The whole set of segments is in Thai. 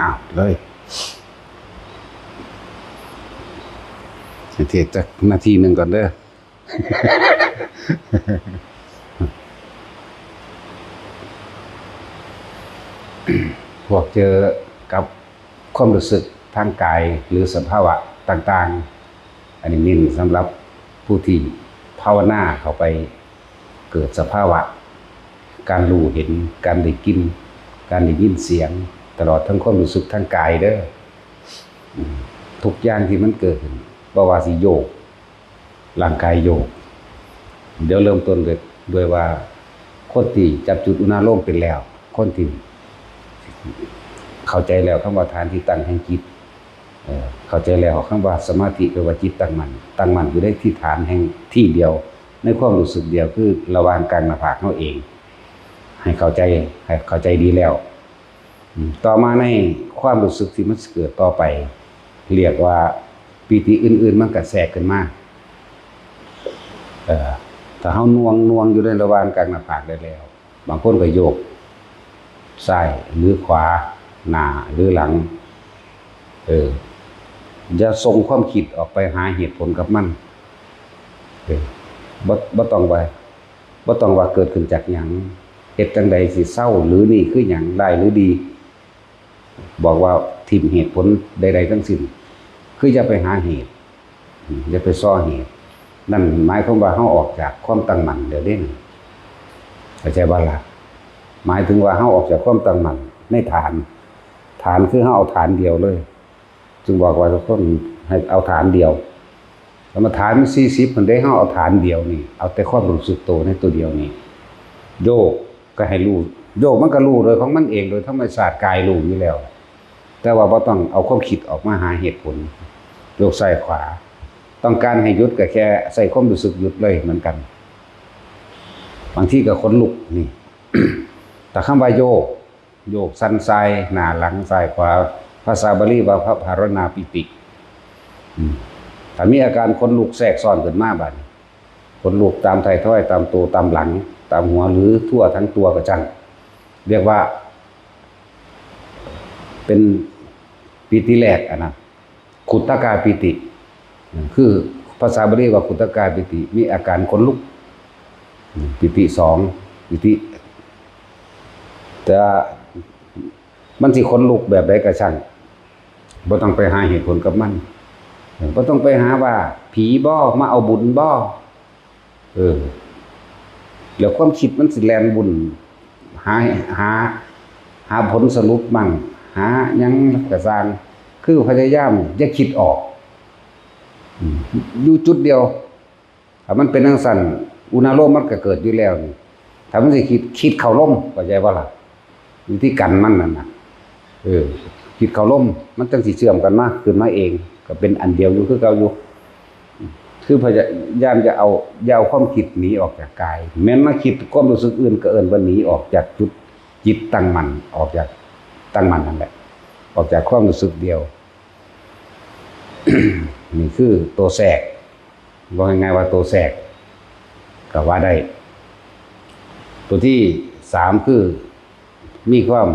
อ้าวเลยเทศจากนาทีหนึ่งก่อนเด้อ พวกเจอกับความรู้สึกทางกายหรือสภาวะต่างๆอันนี้นิ่สำหรับผู้ที่ภาวนาเข้าไปเกิดสภาวะการรู้เห็นการได้กินการได้ยินเสียงตลอดทั้งความรู้สึกทางกายเด้อทุกอย่างที่มันเกิดบ่ว่าสิโยกร่างกายโยกเดี๋ยวเริ่มต้นด้วยว่าคนที่จับจุดอุณาโลมเป็นแล้วคนที่เข้าใจแล้วคำว่าฐานที่ตั้งแห่งจิตเข้าใจแล้วคำว่าสมาธิแปลว่าจิตตั้งมั่นอยู่ได้ที่ฐานแห่งที่เดียวในความรู้สึกเดียวคือระหว่างกลางหน้าผากเขาเองให้เข้าใจดีแล้วต่อมาในความรู้สึกที่มันเกิดต่อไปเรียกว่าปีติอื่นๆมันก็แทรกขึ้นมาถ้าเฮาน่วงอยู่ในระหว่างกลางหน้าผากได้แล้วบางคนก็โยกซ้ายหรือขวาหน้าหรือหลังอย่าส่งความคิดออกไปหาเหตุผลกับมันบ่ต้องว่าเกิดขึ้นจากหยังเหตุจังใดสิเศร้าหรือนี่คือหยังได้หรือดีบอกว่าทิ่มเหตุผลใดๆทั้งสิ้นคืออย่าไปหาเหตุอย่าไปซ้อเหตุนั่นหมายความว่าเฮาออกจากความตั้งมั่นเดี๋ยวนี้เข้าใจบ่ล่ะหมายถึงว่าเฮาออกจากความตั้งมั่นในฐานคือเฮาเอาฐานเดียวเลยจึงบอกว่าทุกคนให้เอาฐานเดียวกรรมฐานมัน40มันได้เฮาเอาฐานเดียวนี่เอาแต่ความรู้สึกตัวในตัวเดียวนี่โยกก็ให้รู้โยกมันก็รู้โดยของมันเองโดยธรรมชาติกายรู้อยู่แล้วแต่ว่าบ่ต้องเอาความคิดออกมาหาเหตุผลโยกซ้ายขวาต้องการให้หยุดก็แค่ใส่ความรู้สึกหยุดเลยเหมือนกันบางทีก็ขนลุกนี่ แต่คำว่าโยกสันซ้ายหน้าหลังซ้ายขวาภาษาบาลีว่าพระภารณาปิติถ้ามีอาการขนลุกแทรกซ้อนขึ้นมาบัดขนลุกตามไทยถ้อยตามตัวตามหลังตามหัวหรือทั่วทั้งตัวก็จังเรียกว่าเป็นปิติแรกนะขุตตกาปิติคือภาษาบาลีว่าขุตตกาปิติมีอาการขนลุกปิติ2ปิติแต่มันสิขนลุกแบบใดก็ช่างบ่ต้องไปหาเหตุผลกับมันบ่ต้องไปหาว่าผีบ่มาเอาบุญบ่แล้วความคิดมันสิแล่นบุญหาผลสรุปมั่งหาหยังก็สร้างคือพยายามอย่าคิดออกอยู่จุดเดียวถ้ามันเป็นจังซั่นอุณาโลมมันก็เกิดอยู่แล้วนี่ถ้ามันสิคิดเข้าลมเข้าใจบ่ล่ะวิธีกันมันนั่นน่ะคิดเข้าลมมันจังสิเชื่อมกันมาขึ้นมาเองก็เป็นอันเดียวอยู่คือเก่าอยู่คือพยายามจะเอาความคิดหนีออกจากกายแม้นมาคิดความรู้สึกอื่นก็เอิ้นว่าหนีออกจากจุดจิตตั้งมั่นออกจากตั้งมั่นนั่นแหละออกจากความรู้สึกเดียว นี่คือตัวแทรกว่าง่ายๆว่าตัวแทรกก็ว่าได้ตัวที่3คือมีความ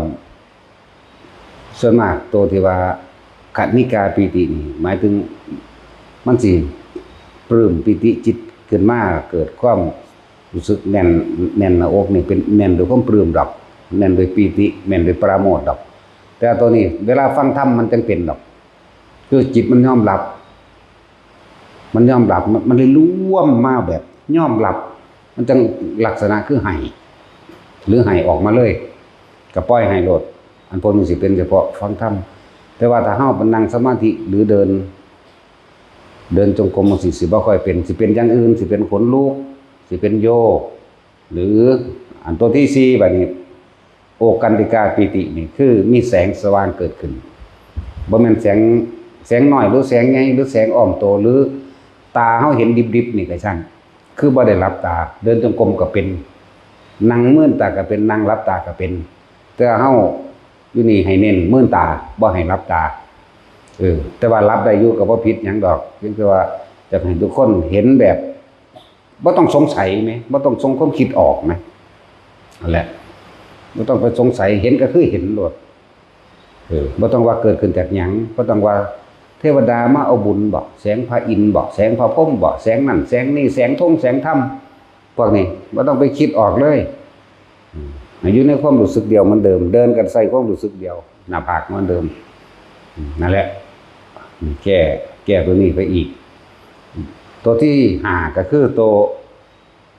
ส่วนมากตัวที่ว่าขันนิกาปิตินี่หมายถึงมันสิปลื้มปิติจิตขึ้นมาเกิดความรู้สึกแน่นหน้าอกนี่เป็นแน่นโดยความปลื้มดอกแน่นโดยปิติแน่นโดยปราโมทย์ดอกแต่ตัวนี้เวลาฟังธรรมมันจังเป็นดอกคือจิตมันยอมรับมันเลยร่วมมาแบบยอมรับมันจังลักษณะคือให้หรือให้ออกมาเลยก็ปล่อยให้โลดอันพวกนี้สิเป็นเฉพาะฟังธรรมแต่ว่าถ้าเฮานั่งสมาธิหรือเดินจงกรมมันสิบ่ค่อยเป็นสิเป็นอย่างอื่นสิเป็นขนลุกสิเป็นโยกหรืออันตัวที่4บัดนี้โอกันติกาปิตินี่คือมีแสงสว่างเกิดขึ้นบ่แม่นแสงน้อยหรือแสงใหญ่หรือแสงอ้อมโตหรือตาเฮาเห็นดิบๆนี่ก็ช่างคือบ่ได้หลับตาเดินจงกรมก็เป็นนั่งมื่นตาก็เป็นนั่งหลับตาก็เป็นแต่เฮาอยู่นี่ให้เน้นมื่นตาบ่ให้หลับตาแต่ว่าหลับได้อยู่ก็บ่ผิดหยังดอกเพียงแต่ว่าจะให้ทุกคนเห็นแบบบ่ต้องสงสัยมั้ยบ่ต้องส่งความคิดออกมั้ยนั่นแหละบ่ต้องไปสงสัยเห็นก็คือเห็นโลด บ่ต้องว่าเกิดขึ้นจากหยังบ่ต้องว่าเทวดามาเอาบุญบ่แสงพระอินทร์บ่แสงพระพรหมบ่แสงนั่นแสงนี่แสงธงแสงธรรมพวกนี้บ่ต้องไปคิดออกเลยอยู่ในความรู้สึกเดียวเหมือนเดิมเดินกันใส่ความรู้สึกเดียวหน้าผากเหมือนเดิมนั่นแหละแก้ตัวนี้ไปอีกตัวที่5ก็คือตัว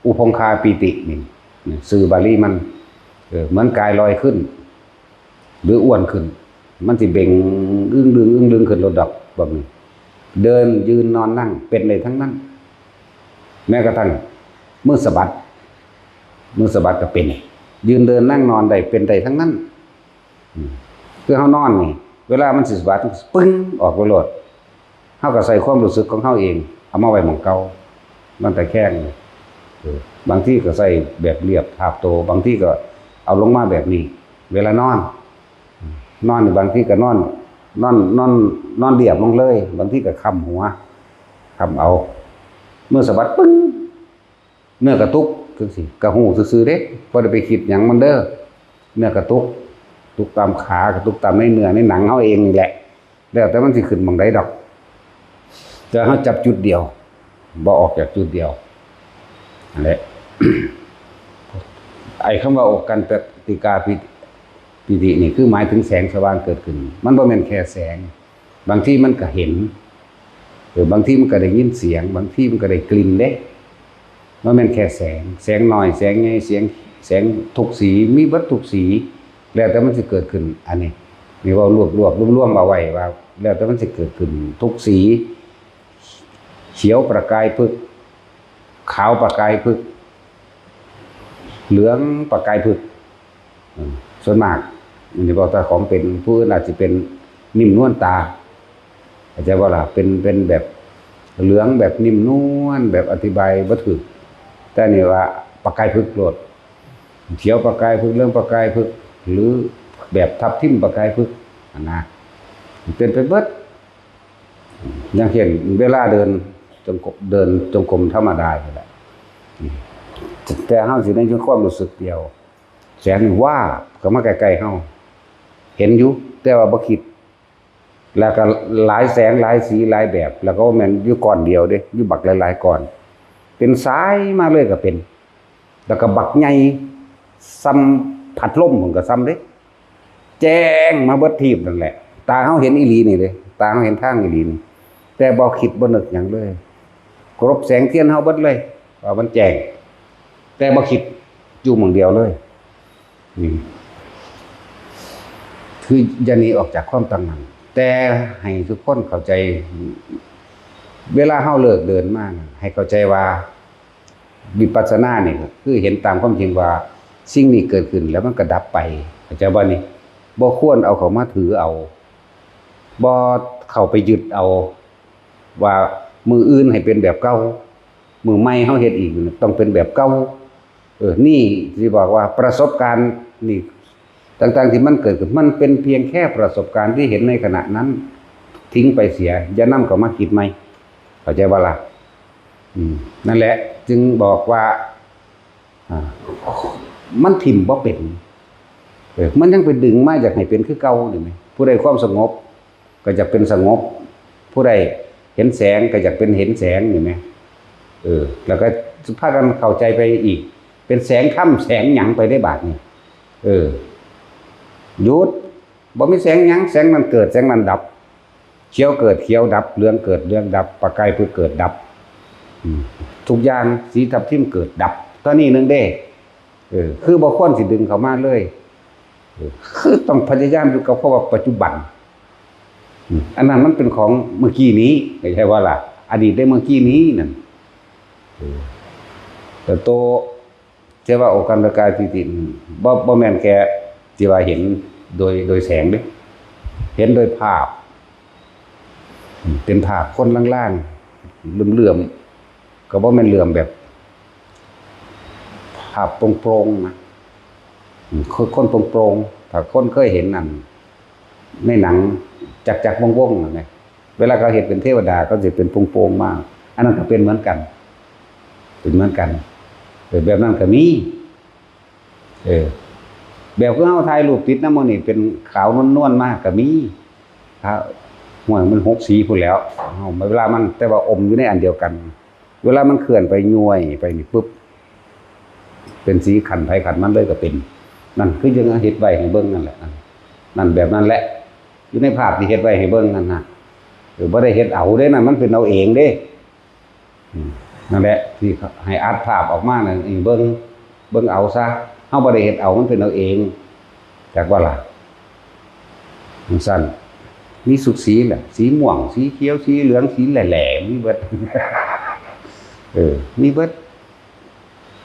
อุปงคาปิตินี่สื่อบาลีมันเหมือนกายลอยขึ้นหรืออ้วนขึ้นมันสิเบ่งอึ้งดึงขึ้นรถดอกแบบนี้เดินยืนนอนนั่งเป็นเลยทั้งนั้นแม้กระทั่งมือสะบัดก็เป็นยืนเดินนั่งนอนได้เป็นได้ทั้งนั้นคือเฮานอนนี่เวลามันสิสะบัดปึ้งออกไปโลดเฮาก็ใส่ความรู้สึกของเฮาเองเอามาไว้หม้องเก่ามันแต่แข้งบางที่ก็ใส่แบบเรียบทาบโตบางที่ก็เอาลงมาแบบนี้เวลานอนนี่บางที่ก็นอนเรียบลงเลยบางที่ก็ค้ำหัวค้ำเอาเมื่อสะบัดปึ้งเนื้อกระตุกจังซี่กระหูซื่อๆเด้บ่ได้ไปคิดหยังมันเด้อเนื้อกระตุกตามขากระตุกตามในเนื้อในหนังเฮาเองนี่แหละแล้วแต่มันสิขึ้นบังใดดอกแต่เฮาจับจุดเดียวบ่ออกจากจุดเดียวนั่นแหละ ไอ้คำว่าอกกันติกาปิตินี่คือหมายถึงแสงสว่างเกิดขึ้นมันบ่แม่นแค่แสงบางที่มันก็เห็นบางที่มันก็ได้ยินเสียงบางที่มันก็ได้กลิ่นเด้มันแม่นแค่แสงน้อยแสงใหญ่แสงทุกสีมีเบิดทุกสีแล้วแต่มันสิเกิดขึ้นอันนี้มีว่ารวบรวมเอาไว้ว่าแล้วแต่มันสิเกิดขึ้นทุกสีเขียวประกายพึกขาวประกายพึกเหลืองประกายพึกส่วนมากอันนี้บอกแต่ของเป็นผู้อื่นอาจจะเป็นนิ่มนวลตาอาจจะว่าล่ะเป็นแบบเหลืองแบบนิ่มนวลแบบอธิบายบ่ถูกแต่นี่ว่าประกายพึกโลดเขียวประกายพึกเหลืองประกายพึกหรือแบบทับทิมประกายพึกนะเป็นไปเบิดอย่างเช่นเวลาเดินจงกรมธรรมดานี่แหละแต่เฮาสิในความรู้สึกเดียวแสงว่าก็มาใกล้ๆเฮาเห็นอยู่แต่ว่าบ่คิดแล้วก็หลายแสงหลายสีหลายแบบแล้วก็แม่นอยู่ก้อนเดียวเด้อยู่บักหลายๆก้อนเป็นสายมาเลยก็เป็นแล้วก็บักใหญ่ซ้ำผัดลมมันก็ซ้ำเด้แจ้งมาเบิดทีบนั่นแหละตาเฮาเห็นอีหลีนี่เด้ตาเฮาเห็นทางอีหลีนี่แต่บ่คิดบ่นึกหยังเลยกรบแสงเทียนเฮาเบิดเลยว่ามันแจ้งแต่บ่คิดอยู่หม้องเดียวเลยนี่คืออย่าหนีออกจากความตั้งมั่นแต่ให้ทุกคนเข้าใจเวลาเฮาเลิกเดินมาให้เข้าใจว่าวิปัสสนานี่คือเห็นตามความจริงว่าสิ่งนี้เกิดขึ้นแล้วมันก็ดับไปเข้าใจบ่นี่บ่ควรเอาเข้ามาถือเอาบ่เข้าไปยึดเอาว่ามืออื่นให้เป็นแบบเก่ามือใหม่เฮาเฮ็ดอีกต้องเป็นแบบเก่านี่สิบอกว่าประสบการณ์นี่ต่างๆที่มันเกิดขึ้นมันเป็นเพียงแค่ประสบการณ์ที่เห็นในขณะนั้นทิ้งไปเสียอย่านำเข้ามาคิดใหม่เข้าใจบ่ล่ะนั่นแหละจึงบอกว่ามันถิ่มบ่เป็นมันยังไปดึงมาอยากให้เป็นคือเก่านี่มั้ยผู้ใดความสงบก็จะเป็นสงบผู้ใดเห็นแสงก็อยากเป็นเห็นแสงนี่มั้ยแล้วก็พากันเข้าใจไปอีกเป็นแสงค่ำแสงหยังไปได้บาดนี้หยุดบ่มีแสงหยังแสงนั้นเกิดแสงนั้นดับเขียวเกิดเขียวดับเหลืองเกิดเหลืองดับประกายพึกเกิดดับทุกอย่างสีทับทิมเกิดดับตอนนี้นึงเด้คือบ่ควรสิดึงเข้ามาเลยคือต้องพยายามอยู่กับเพราะว่าปัจจุบันอันนั้นมันเป็นของเมื่อกี้นี้ไม่ใช่ว่าล่ะอดีตได้เมื่อกี้นี้นั่นแต่โตเทว่าโอกันตกายปิติบ่แม่นแค่ที่ว่าเห็นโดยแสงเด้เห็นโดยภาพเป็นภาพคนล่างๆเหลื่อมๆก็บ่แม่นเหลื่อมแบบภาพโปร่งๆนะคนโปร่งๆถ้าคนเคยเห็นนั่นในหนังจักๆวงๆนั่นแหละเวลาเขาเห็นเป็นเทวดาก็จะเป็นโปร่งๆมากอันนั้นก็เป็นเหมือนกันเป็นเหมือนกันแบบนั้นก็มี แบบคือเฮาถ่ายรูปติดน้ำมันนี่เป็นขาวนวลๆมากก็มีครับห่วยมัน6 สีพุ่นแล้วเฮาเวลามันแต่ว่าอมอยู่ในอันเดียวกัน เวลามันเคลื่อนไปย้วยไปนี่ปุ๊บเป็นสีขันไผขันมันเลยก็เป็นนั่นคือยังเฮ็ดไว้ให้เบิ่งนั่นแหละนั่นแบบนั้นแหละอยู่ในภาพที่เฮ็ดไว้ให้เบิ่งนั่นน่ะบ่ได้เฮ็ดเอาเด้นั่นมันเป็นเอาเองเด้นั่นแหละที่ให้อัดภาพออกมานั่นเบิ่งเอาซะเฮาบ่ได้เฮ็ดเอามันเป็นเอาเองจักว่าล่ะมันสั่นมีสุกสีแหละสีม่วงสีเขียวสีเหลืองสีแหล่ๆมีเบิดมีเบิด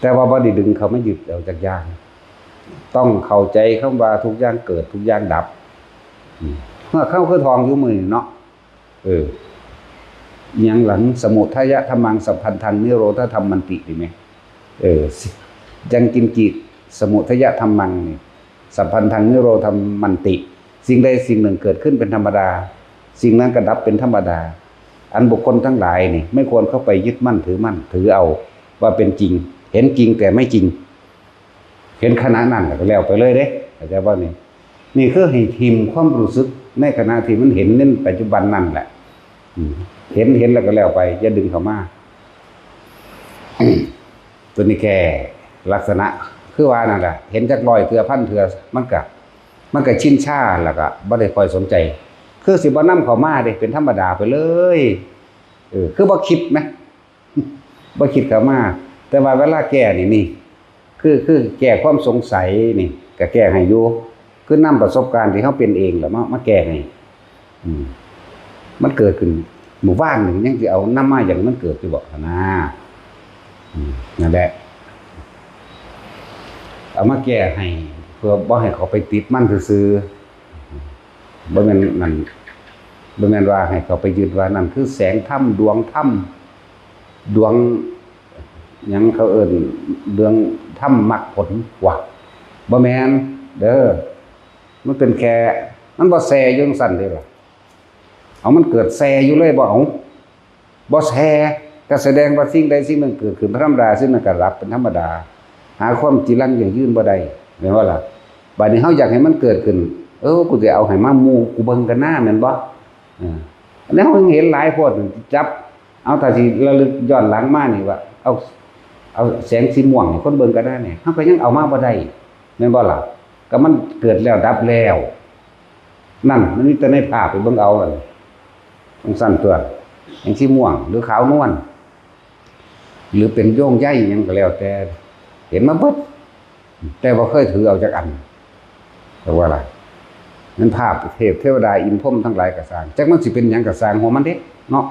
แต่ว่าบ่ได้ดึงเขามายึดเอาจากอย่างต้องเข้าใจคำว่าทุกอย่างเกิดทุกอย่างดับเมื่อเข้าคือทองอยู่มือเนาะยังหลังสมุทัยธรรมังสัพพันธังนิโรธธรรมมันติดีไหมยังกินกิสมุทัยธรรมังนี่สัพพันธังนิโรธธรรมมันติสิ่งใดสิ่งหนึ่งเกิดขึ้นเป็นธรรมดาสิ่งนั้นก็ดับเป็นธรรมดาอันบุคคลทั้งหลายนี่ไม่ควรเข้าไปยึดมั่นถือเอาว่าเป็นจริงเห็นจริงแต่ไม่จริงเห็นขณะนั้นก็แล้วไปเลยเด้เข้าใจบ่นี่คือให้ทิมความรู้สึกในขณะที่มันเห็นในปัจจุบันนั่นแหละเห็นแล้วก็แล้วไปอย่าดึงเข้ามาตัวนี้แค่ลักษณะคือว่านั่นแหละเห็นจัก100เทื่อ1,000เทื่อมันก็ชินชาแล้วก็บ่ได้ค่อยสนใจคือสิบ่นำเข้ามาเด้เป็นธรรมดาไปเลยคือบ่คิดมั้ยบ่คิดเข้ามาแต่ว่าเวลาแก้นี่คือแก้ความสงสัยนี่ก็แก้ให้อยู่คือนำประสบการณ์ที่เฮาเป็นเองแล้วมาแก้ให้มันเกิดขึ้นหมู่บ้านนึงยังสิเอานำมาอย่างมันเกิดสิบ่นะนั่นแหละเอามาแก้ให้เพื่อบ่ให้เขาไปติดมันซื่อๆบ่แม่นนั่นบ่แม่นว่าให้เขาไปยึดว่านั่นคือแสงธรรมดวงธรรมดวงหยังเขาเอิ้นเรื่องธรรมมรรคผลว่าบ่แม่นเด้อมันเป็นแค่มันบ่แซ่อยู่จังซั่นเด้ล่ะเอามันเกิดแซ่อยู่เลยบ่เอาบ่แซ่ก็แสดงว่าสิ่งใดสิ่งหนึ่งเกิดขึ้นเป็นธรรมดาสิ่งนั้นก็ดับเป็นธรรมดาหาความจีรังอย่างยืนบ่ได้แม่นว่าล่ะบัดนี้เฮาอยากให้มันเกิดขึ้นกูสิเอาให้มาหมู่กูเบิ่งกันหน้าแม่นบ่อันนี้เฮาเห็นหลายโพดจับเอาถ้าสิระลึกย้อนหลังมานี่ว่าเอาแสงสีม่วงให้คนเบิ่งกันได้เนี่ยเฮาก็ยังเอามาบ่ได้แม่นบ่ล่ะก็มันเกิดแล้วดับแล้วนั่นมันมีแต่ในภาพไปเบิ่งเอาต้องสั่นตัวแสงสีม่วงหรือขาวนวลหรือเป็นโยงใยหยังก็แล้วแต่เห็นมาเบิดแต่บ่เคยถือเอาจักอันแต่ว่าล่ะนั้นภาพเทพเทวดาอินพรหมทั้งหลายก็สร้างจักมันสิเป็นหยังก็สร้างหัวมันเด้เนาะ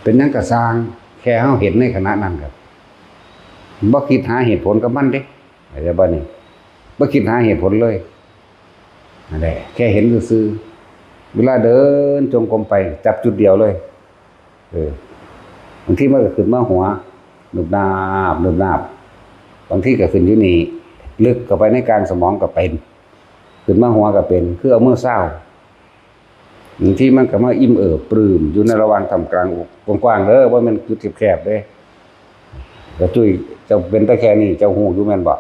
เป็นหยังก็สร้างแค่เฮาเห็นในขณะนั้นครับบ่คิดหาเหตุผลกับมันเด้เข้าใจบ่นี่บ่คิดหาเหตุผลเลยนั่นแหละแค่เห็นซื่อๆเวลาเดินจงกรมไปจับจุดเดียวเลยบางทีมันก็ขึ้นมาหัวนึบนาบบางทีก็ขึ้นอยู่นี่ลึกเข้าไปในกลางสมองก็เป็นขึ้นมาหัวก็เป็นคือเอามือเศร้าบางทีมันก็มาอิ่มปลื้มอยู่ในระหว่างท่ามกลางอกกว้างๆเด้อว่ามันจุดแคบๆเด้ก็จุ้ยจะเป็นตะแค่นี้เจ้าหูอยู่แม่นบ่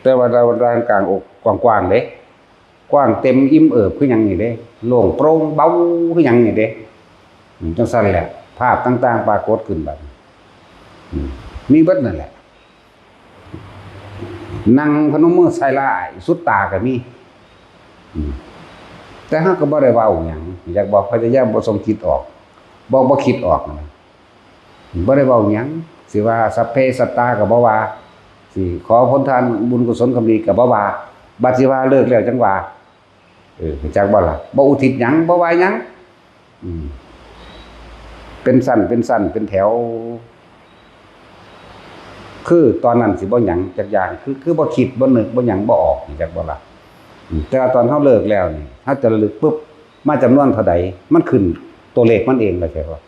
แต่ว่าระหว่างกลางอกกว้างๆเด้กว้างเต็มอิ่มคือหยังนี่เด้โล่งโปร่งเบาคือหยังนี่เด้จังซั่นแหละภาพต่างๆปรากฏขึ้นแบบมีเบิดนั่นแหละนั่งพนมมือใส่ลายสุดตาก็มีแต่เฮาก็บ่ได้เว้าหยังอยากบอกพยายามบ่ส่งคิดออกบ่คิดออกนะบ่ได้เว้าหยังสิว่าสัพเพสัตตาก็บ่ว่าสิขอผลทานบุญกุศลความดีก็บ่ว่าบัดสิว่าเลิกแล้วจังว่าจักบ่ล่ะบ่อุทิศหยังบ่ว่าหยังเป็นสั้นเป็นแถวคือตอนนั้นสิบ่หยังจักอย่างคือบ่คิดบ่นึกบ่หยังบ่ออกจักบ่ล่ะแต่ตอนเฮาเลิกแล้วนี่เฮาจะระลึกปุ๊บมาจำนวนเท่าใดมันขึ้นตัวเลขมันเองแล้วใช่ป่ะ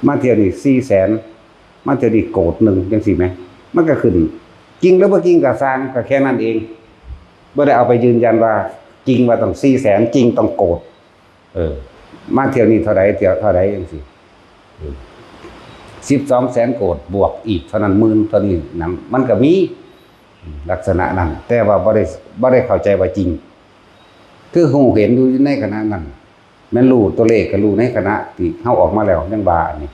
มาเที่ยวนี่400,000มาเที่ยวนี่โกดนึงจังซี่แหมมันก็ขึ้นจริงหรือบ่จริงก็สร้างก็แค่นั้นเองบ่ได้เอาไปยืนยันว่าจริงว่าต้อง400,000จริงต้องโกดมาเที่ยวนี่เท่าใดเที่ยวเท่าใดจังซี่ 1200,000 โกฏบวกอีกเท่านั้นหมื่นเท่านี้นั้นมันก็มีลักษณะนั้นแต่ว่าบ่ได้เข้าใจว่าจริงคือฮู้เห็นอยู่ในขณะนั้นแม่นรู้ตัวเลขก็รู้ในขณะที่เฮาออกมาแล้วจังว่านี่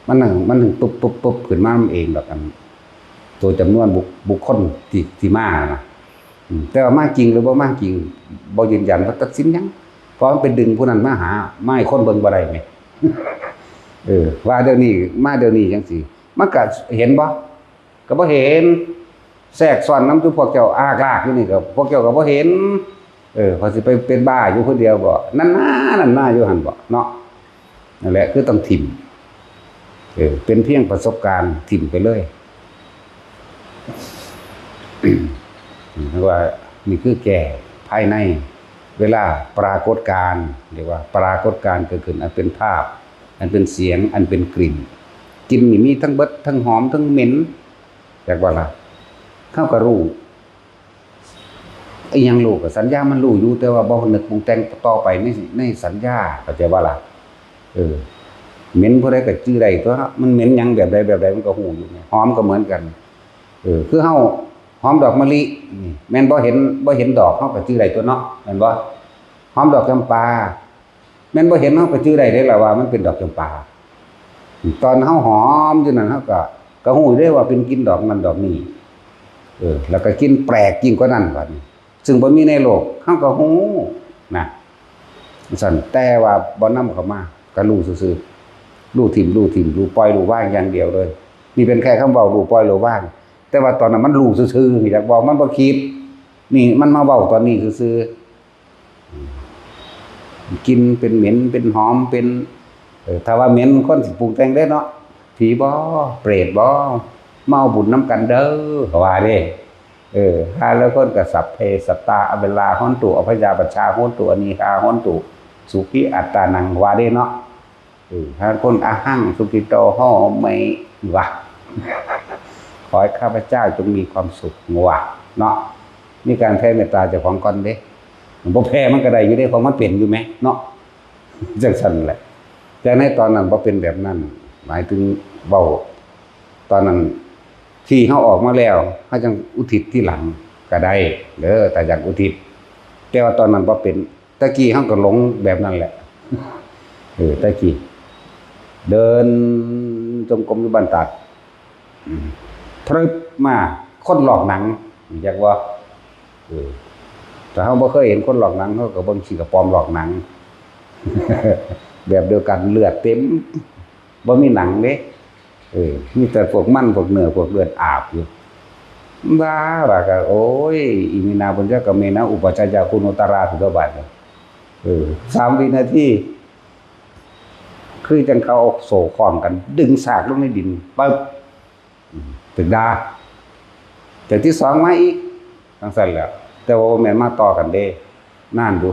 มันถึงปุ๊บขึ้นมาเองดอกกันตัวจำนวนบุคคลที่มานะแต่ว่ามาจริงหรือบ่มาจริงบ่ยืนยันว่าตัดสินหยังเพราะมันเป็นดึงผู้นั้นมาหาไม่คนเบิ่งบ่ได้แหมว่าเดี๋ยวนี้มาเดี๋ยวนี้จังซี่มันก็เห็นบ่ก็บ่เห็นแทรกซ้อนนำอยู่พวกเจ้าอากลากอยู่นี่ก็พวกเจ้าก็บ่เห็นเขาสิไปเป็นบ้าอยู่คนเดียวบ่นั่นน่าอยู่หั่นบ่เนาะนั่นแหละคือต้องทิ่มเป็นเพียงประสบการณ์ทิ่มไปเลยว่านี่คือแก่ภายในเวลาปรากฏการณ์เรียกว่าปรากฏการณ์เกิดขึ้นอันเป็นภาพอันเป็นเสียงอันเป็นกลิ่นกลิ่นนี่มีทั้งเบิดทั้งหอมทั้งเหม็นจากว่าล่ะเข้ากับรู้ไอ้ยังรู้กับสัญญามันรู้อยู่แต่ว่าบ่นึกปรุงแต่งต่อไปในสัญญาเข้าใจว่าล่ะเหม็นผู้ใดก็ชื่อใดตัวมันเหม็นหยังแบบใดมันก็ฮู้อยู่หอมก็เหมือนกันคือเฮาหอมดอกมะลินี่แม่นบ่เห็นดอกเฮาก็ชื่อใดตัวเนาะแม่นบ่หอมดอกจำปาแม่นบ่เห็นเฮาก็ชื่อใดได้ล่ะว่ามันเป็นดอกจำปาตอนเฮาหอมอยู่นั่นเฮาก็ฮู้ได้ว่าเป็นกลิ่นดอกนั้นดอกนี้แล้วก็กลิ่นแปลกยิ่งกว่านั้นบัดนี้ซึ่งบ่มีในโลกเฮาก็ฮู้นะสั่นแต่ว่าบ่นำเข้ามาก็รู้ซื่อๆรู้ทิ่มรู้ปล่อยรู้ว่างอย่างเดียวเลยนี่เป็นแค่คำเว้ารู้ปล่อยรู้ว่างแต่ว่าตอนนั้นมันรู้ซื่อๆอยากบอกมันบ่คิดนี่มันมาเว้าตอนนี้ซื่อๆกินเป็นเหม็นเป็นหอมเป็นถ้าว่าเหม็นคนสิปรุงแต่งได้เนาะผีบ่เปรตบ่เมาบุญน้ำกันเด้อก็ว่าเด้ถ้าแล้วคนก็สัพเพสัตตาอเวลาฮ้อนตุอภยาปัชชาฮ้อนตุอนีฆาฮ้อนตุสุขิอัตตานังว่าเด้เนาะถ้าคนอาหังสุขิโตฮ้อไม่ว่าขอให้ข้าพเจ้าจงมีความสุขว่าเนาะนี่การแผ่เมตตาเจ้าของก่อนเด้บ่แผ่มันก็ได้อยู่เด้ของมันเป็นอยู่แม้เนาะจังซั่นแหละแต่ในตอนนั้นบ่เป็นแบบนั้นหมายถึงเว้าตอนนั้นที่เฮาออกมาแล้วเฮาจังอุทิศที่หลังก็ได้เด้อแต่อยากอุทิศแต่ว่าตอนนั้นบ่เป็นตะกี้เฮาก็หลงแบบนั้นแหละตะกี้เดินจงกรมอยู่บ้านตัดพรึบมาคนหลอกหนังอยากว่าแต่เฮาบ่เคยเห็นคนหลอกหนังเฮาก็เบิ่งสิกระปอมหลอกหนังแบบเดียวกันเลือดเต็มบ่มีหนังเด้มีแต่พวกมันพวกเนื้อพวกเลือดอาบอยู่บ้าว่าก็โอ้ยอิมินาปุญญกเมนะอุปชัญญะคุณุตราสุตบัด3 วินาทีคือจังเขาเอาโซ่คล้องกันดึงสากลงในดินปึ๊บถึงดาแต่ที่2มาอีกจังซั่นแหละแต่ว่าแม่นมาต่อกันเด้นานดู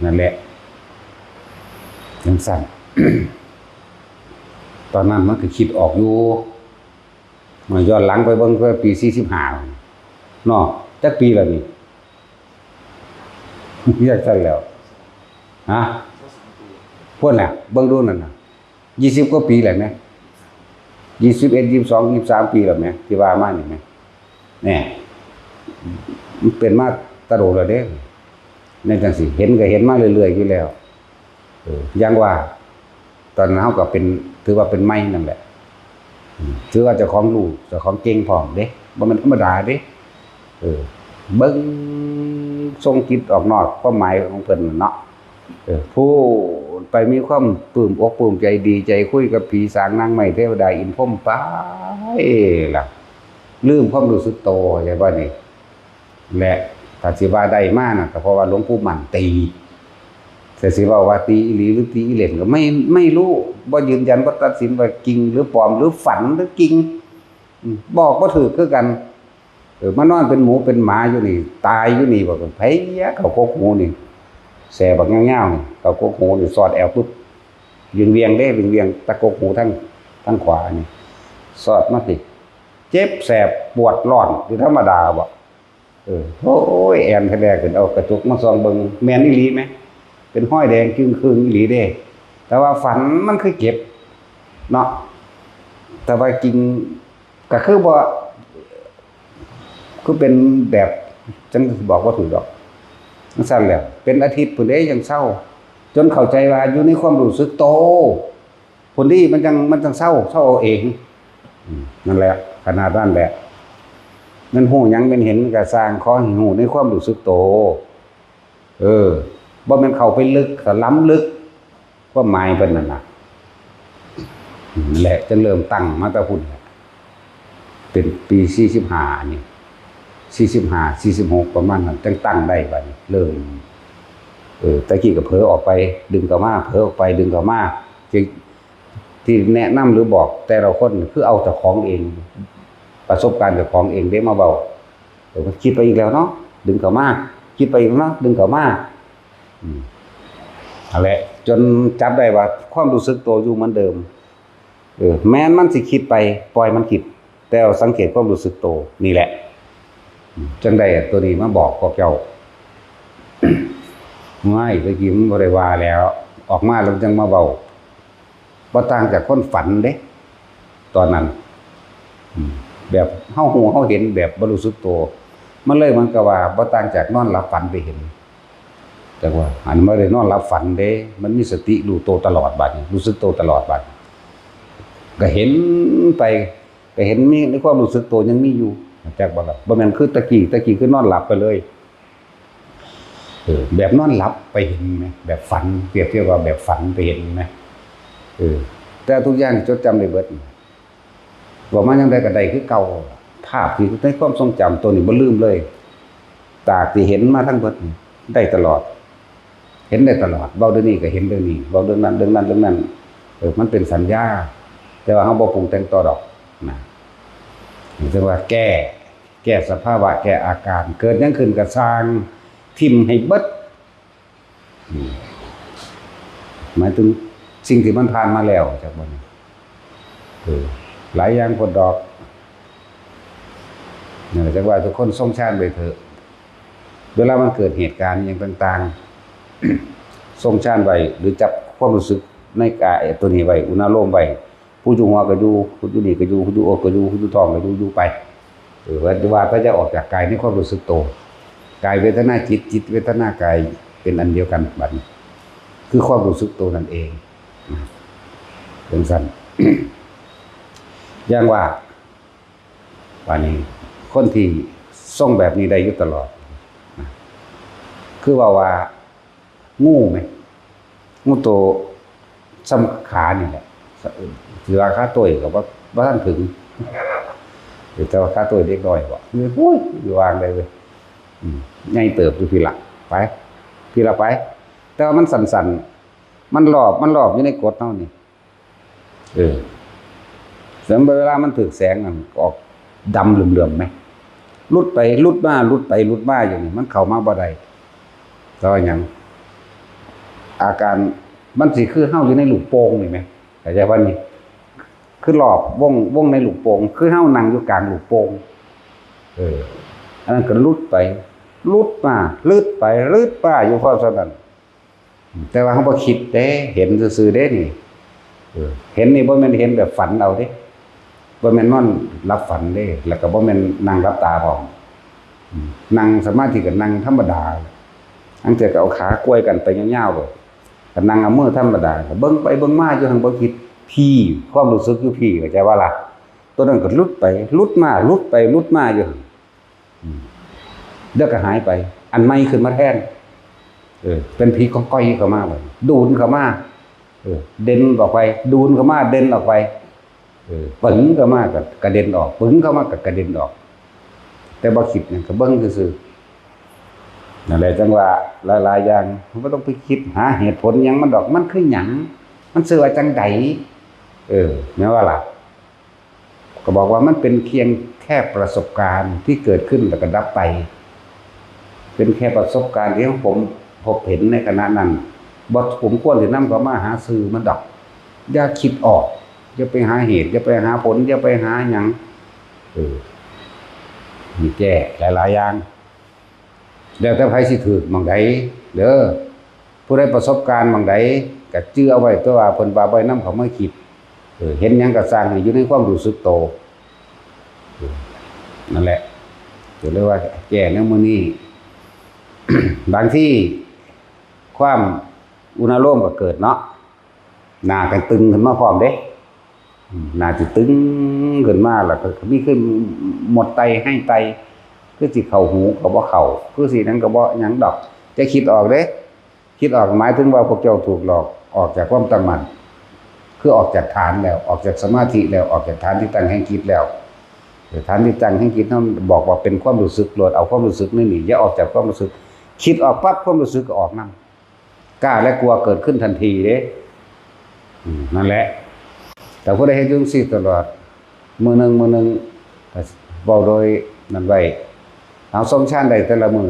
นั่นแหละจังซั่น ตอนนั้นมันก็คิดออกอยู่มาย้อนหลังไปเบิ่งก็ปี45เนาะจักปีแล้วนี่อยากซั่นแล้วฮะพุ่นน่ะเบิ่งดูนั่นน่ะ20 กว่าปีแล้วแม่21 22 23 ปีแล้วแม่ที่ว่ามานี่แม่แน่มันเป็นมาตะโดแล้วเด้ในจังสิเห็นก็เห็นมาเรื่อยๆอยู่แล้วอย่างว่าตอนนั้นเฮาก็เป็นถือว่าเป็นไม้นั่นแหละถือว่าเจ้าของรู้เจ้าของเก่งพร้อมเด้บ่แม่นธรรมดาเด้เบิ่งทรงจิตออกนอกความหมายของเพิ่นเนาะผู้ไปมีความปลื้มอกปลื้มใจดีใจคุยกับผีสางนางไม้เทวดาอินพรหมไปล่ะลืมความรู้สึกโตใช่บ่นี่และถ้าสิว่าได้มาน่ะก็เพราะว่าหลวงปู่มั่นตีแต่สิว่าตีอีหลีหรือตีอีเหล่นก็ไม่รู้บ่ยืนยันบ่ตัดสินว่าจริงหรือปลอมหรือฝันหรือจริงบอกบ่ถูกคือกันมานอนเป็นหมูเป็นหมาอยู่นี่ตายอยู่นี่บ่ไผเขาโคกหูนี่แสบักยาวๆนี่เขาโคกหูนี่สอดแอวปึ๊บเวียงเด้เวียงตะโกกหูทั้งขวานี่สอดมาสิเจ็บแสบปวดร้อนคือธรรมดาบ่โอ้ยแอนแท้ๆขึ้นเอากระจกมาส่องเบิ่งแม่นอีหลีมั้ยเป็นห้อยแดงจึงคืนอีหลีเด้แต่ว่าฝันมันคือเก็บ เนาะแต่ว่าจริงก็คือบ่คือเป็นแบบจังบอกว่าถูกดอกจังซั่นแหละเป็นอาทิตย์พุ่นเด้ยังเศร้าจนเข้าใจว่าอยู่ในความรู้สึกโตคนที่มันจังเศร้าเอาเองนั่นแหละขนาดนั้นแหละมันหูหยังเป็นเห็นก็สร้างขอให้หูในความรู้สึกโตบ่แม่นเข้าไปลึกก็ล้ำลึกความหมายเพิ่นนั่นน่ะนั่นแหละจึงเริ่มตั้งมาแต่พุ่นเป็นปี45นี่45 46ประมาณนั้นจังตั้งได้บัดนี้เริ่มตะกี้ก็เผลอออกไปดึงเข้ามาเผลอออกไปดึงเข้ามาที่แนะนำหรือบอกแต่ละคนคือเอาเจ้าของเองประสบการณ์เจ้าของเองได้มาเบาคิดไปอีกแล้วเนาะดึงเข้ามาคิดไปอีกเนาะดึงเข้ามานั่นแหละจนจับได้ว่าความรู้สึกตัวอยู่เหมือนเดิมแม้นมันสิคิดไปปล่อยมันคิดแต่สังเกตความรู้สึกตัวนี่แหละจังได้ตัวนี้มาบอกพวกเจ้าไม่ตะกี้มันบ่ได้ว่าแล้วออกมาแล้วจังมาเบาบ่ต่างจากคนฝันเด้ตอนนั้นแบบเฮาหูเฮาเห็นแบบบ่รู้สึกตัวมันเลยมันก็ว่าบ่ต่างจากนอนหลับฝันไปเห็นแต่ว่าอันบ่ได้นอนหลับฝันเด้มันมีสติรู้ตัวตลอดบัดนี้รู้สึกตัวตลอดบัดก็เห็นไปก็เห็นมีในความรู้สึกตัวยังมีอยู่จักบ่ล่ะบ่แม่นคือตะกี้คือนอนหลับไปเลยแบบนอนหลับไปเห็นไหมแบบฝันเปรียบเทียบว่าแบบฝันไปเห็นไหมแต่ทุกอย่างจดจำได้เบิดว่ามันยังได้ก็ได้คือเก่าภาพที่ในความทรงจำตัวนี้บ่ลืมเลยตาที่เห็นมาทั้งเบิดได้ตลอดเห็นได้ตลอดเว้าเรื่องนี้ก็เห็นเรื่องนี้เว้าเรื่องนั้นมันเป็นสัญญาแต่ว่าเฮาบ่ปรุงแต่งต่อดอกนะถึงว่าแก้สภาวะแก้อาการเกิดหยังขึ้นก็สร้างทิ่มให้เบิดหมายถึงสิ่งที่มันผ่านมาแล้วจากบ่นี้หลายอย่างพดดอกนี่แหละจังว่าทุกคนทรงชาติไปเถอะเวลามันเกิดเหตุการณ์อย่างต่างๆทรงชาติไว้หรือจับความรู้สึกในกายตัวนี้ไว้อุณาโลมไว้ผู้อยู่หัวก็อยู่ผู้อยู่นี่ก็อยู่ผู้อยู่อกก็อยู่ผู้อยู่ท้องก็อยู่ไปว่าก็จะออกจากกายในความรู้สึกโตกายเวทนาจิตเวทนากายเป็นอันเดียวกันบัดนี้คือความรู้สึกตัวนั่นเองเป็นสั้น อย่างว่าวันนี้คนที่ทรงแบบนี้ได้อยู่ตลอดคือว่างูไหมงูโตซ้ำขานี่แหละถือว่าขาตัวกับว่าท่านถึงแต่ว่าขาตัวเด็กน้อยบอกโอ้ยอยู่วางได้เลยใหญ่เติบอยู่พี่ละไปพี่ละไปแต่ว่ามันสั่นๆมันหลอบอยู่ในกดเท่านี้เสริมเวลามันถึกแสงออกดำเหลื่อมๆไหมลุดไปลุดมาอยู่นี่มันเข้ามาบ่ได้ก็อย่างอาการมันสิคือเฮาอยู่ในลูกโป่งนี่ไหมเข้าใจว่านี่คือหลอบวงในลูกโป่งคือเฮานั่งอยู่กลางลูกโป่งอันนั้นก็ลุดไปลุดมาลืดไปลืดมาอยู่เพราะฉะนั้นแต่ว่าเฮาบ่คิดเด้เห็นซื่อๆเด้นี่เห็นนี่บ่แม่นเห็นแบบฝันเอาเด้บ่แม่นนอนรับฝันเด้แล้วก็บ่แม่นนั่งรับตาพร้อมนั่งสมาธิก็นั่งธรรมดาอันเจอก็เอาขากล้วยกันไปยาวๆเลยก็นั่งเอามือธรรมดาก็เบิ่งไปเบิ่งมาอยู่หั่นบ่คิดพี่ความรู้สึกอยู่พี่เข้าใจว่าล่ะตัวนั้นก็ลุดไปลุดมาลุดไปลุดมาอยู่หั่นเดี๋ยวก็หายไปอันใหม่ขึ้นมาแทนเป็นผีก้อยเข้ามาเลยดูดเข้ามาเด่นออกไปดูนเข้ามาเด่นออกไปปึ๋งเข้ามากับกระเด็นออกปึ๋งเข้ามากับกระเด็นออกแต่บ่คิดเนี่ยก็เบิ่งซื่อๆนั่นแหละจังว่าหลายๆอย่างมันบ่ต้องไปคิดหาเหตุผลหยังมันดอกมันคือหยังมันชื่อว่าจังไดแม้ว่าล่ะก็บอกว่ามันเป็นเพียงแค่ประสบการณ์ที่เกิดขึ้นแล้วก็ดับไปเป็นแค่ประสบการณ์ที่ผมพบเห็นในขณะนั้นบ่ผมควรสินำเข้ามาหาสื่อมันดอกอย่าคิดออกอย่าไปหาเหตุอย่าไปหาผลอย่าไปหาหยังมีแก้หลายๆอย่างแล้วแต่ไผสิถูกหม่องใดเด้อผู้ใดประสบการณ์หม่องใดก็จื้อเอาไว้ตัวว่าเพิ่นว่าบ่นำเขามาคิด เห็นหยังก็สร้างให้อยู่ในความรู้สึกโตนั่นแหละจะเรียกว่าแก้ในมื้อนี้ บางที่ความอุณหภูมิก็เกิดเนาะหน้ากันตึงขึ้นมาพร้อมเด้หน้าสิตึงขึ้นมาแล้วก็มีขึ้นหมดไตให้ไตคือสิเข้าหูก็บ่เข้าคือสินั้นก็บ่หยังดอกจะคิดออกเด้คิดออกหมายถึงว่าพวกเจ้าถูกหลอกออกจากความตั้งมั่นคือออกจากฐานแล้วออกจากสมาธิแล้วออกจากฐานที่ตั้งแห่งจิตแล้วฐานที่ตั้งแห่งจิตนั้นบอกว่าเป็นความรู้สึกโลดเอาความรู้สึกนี่อย่าออกจากความรู้สึกคิดออกปั๊บความรู้สึกก็ออกนำกล้าและกลัวเกิดขึ้นทันทีเด้นั่นแหละแต่ผู้ใดเฮ็ดจังซี่ตลอดมื้อนึงเว้าโดยนั่นไว้เอาสมชาติได้แต่ละมื้อ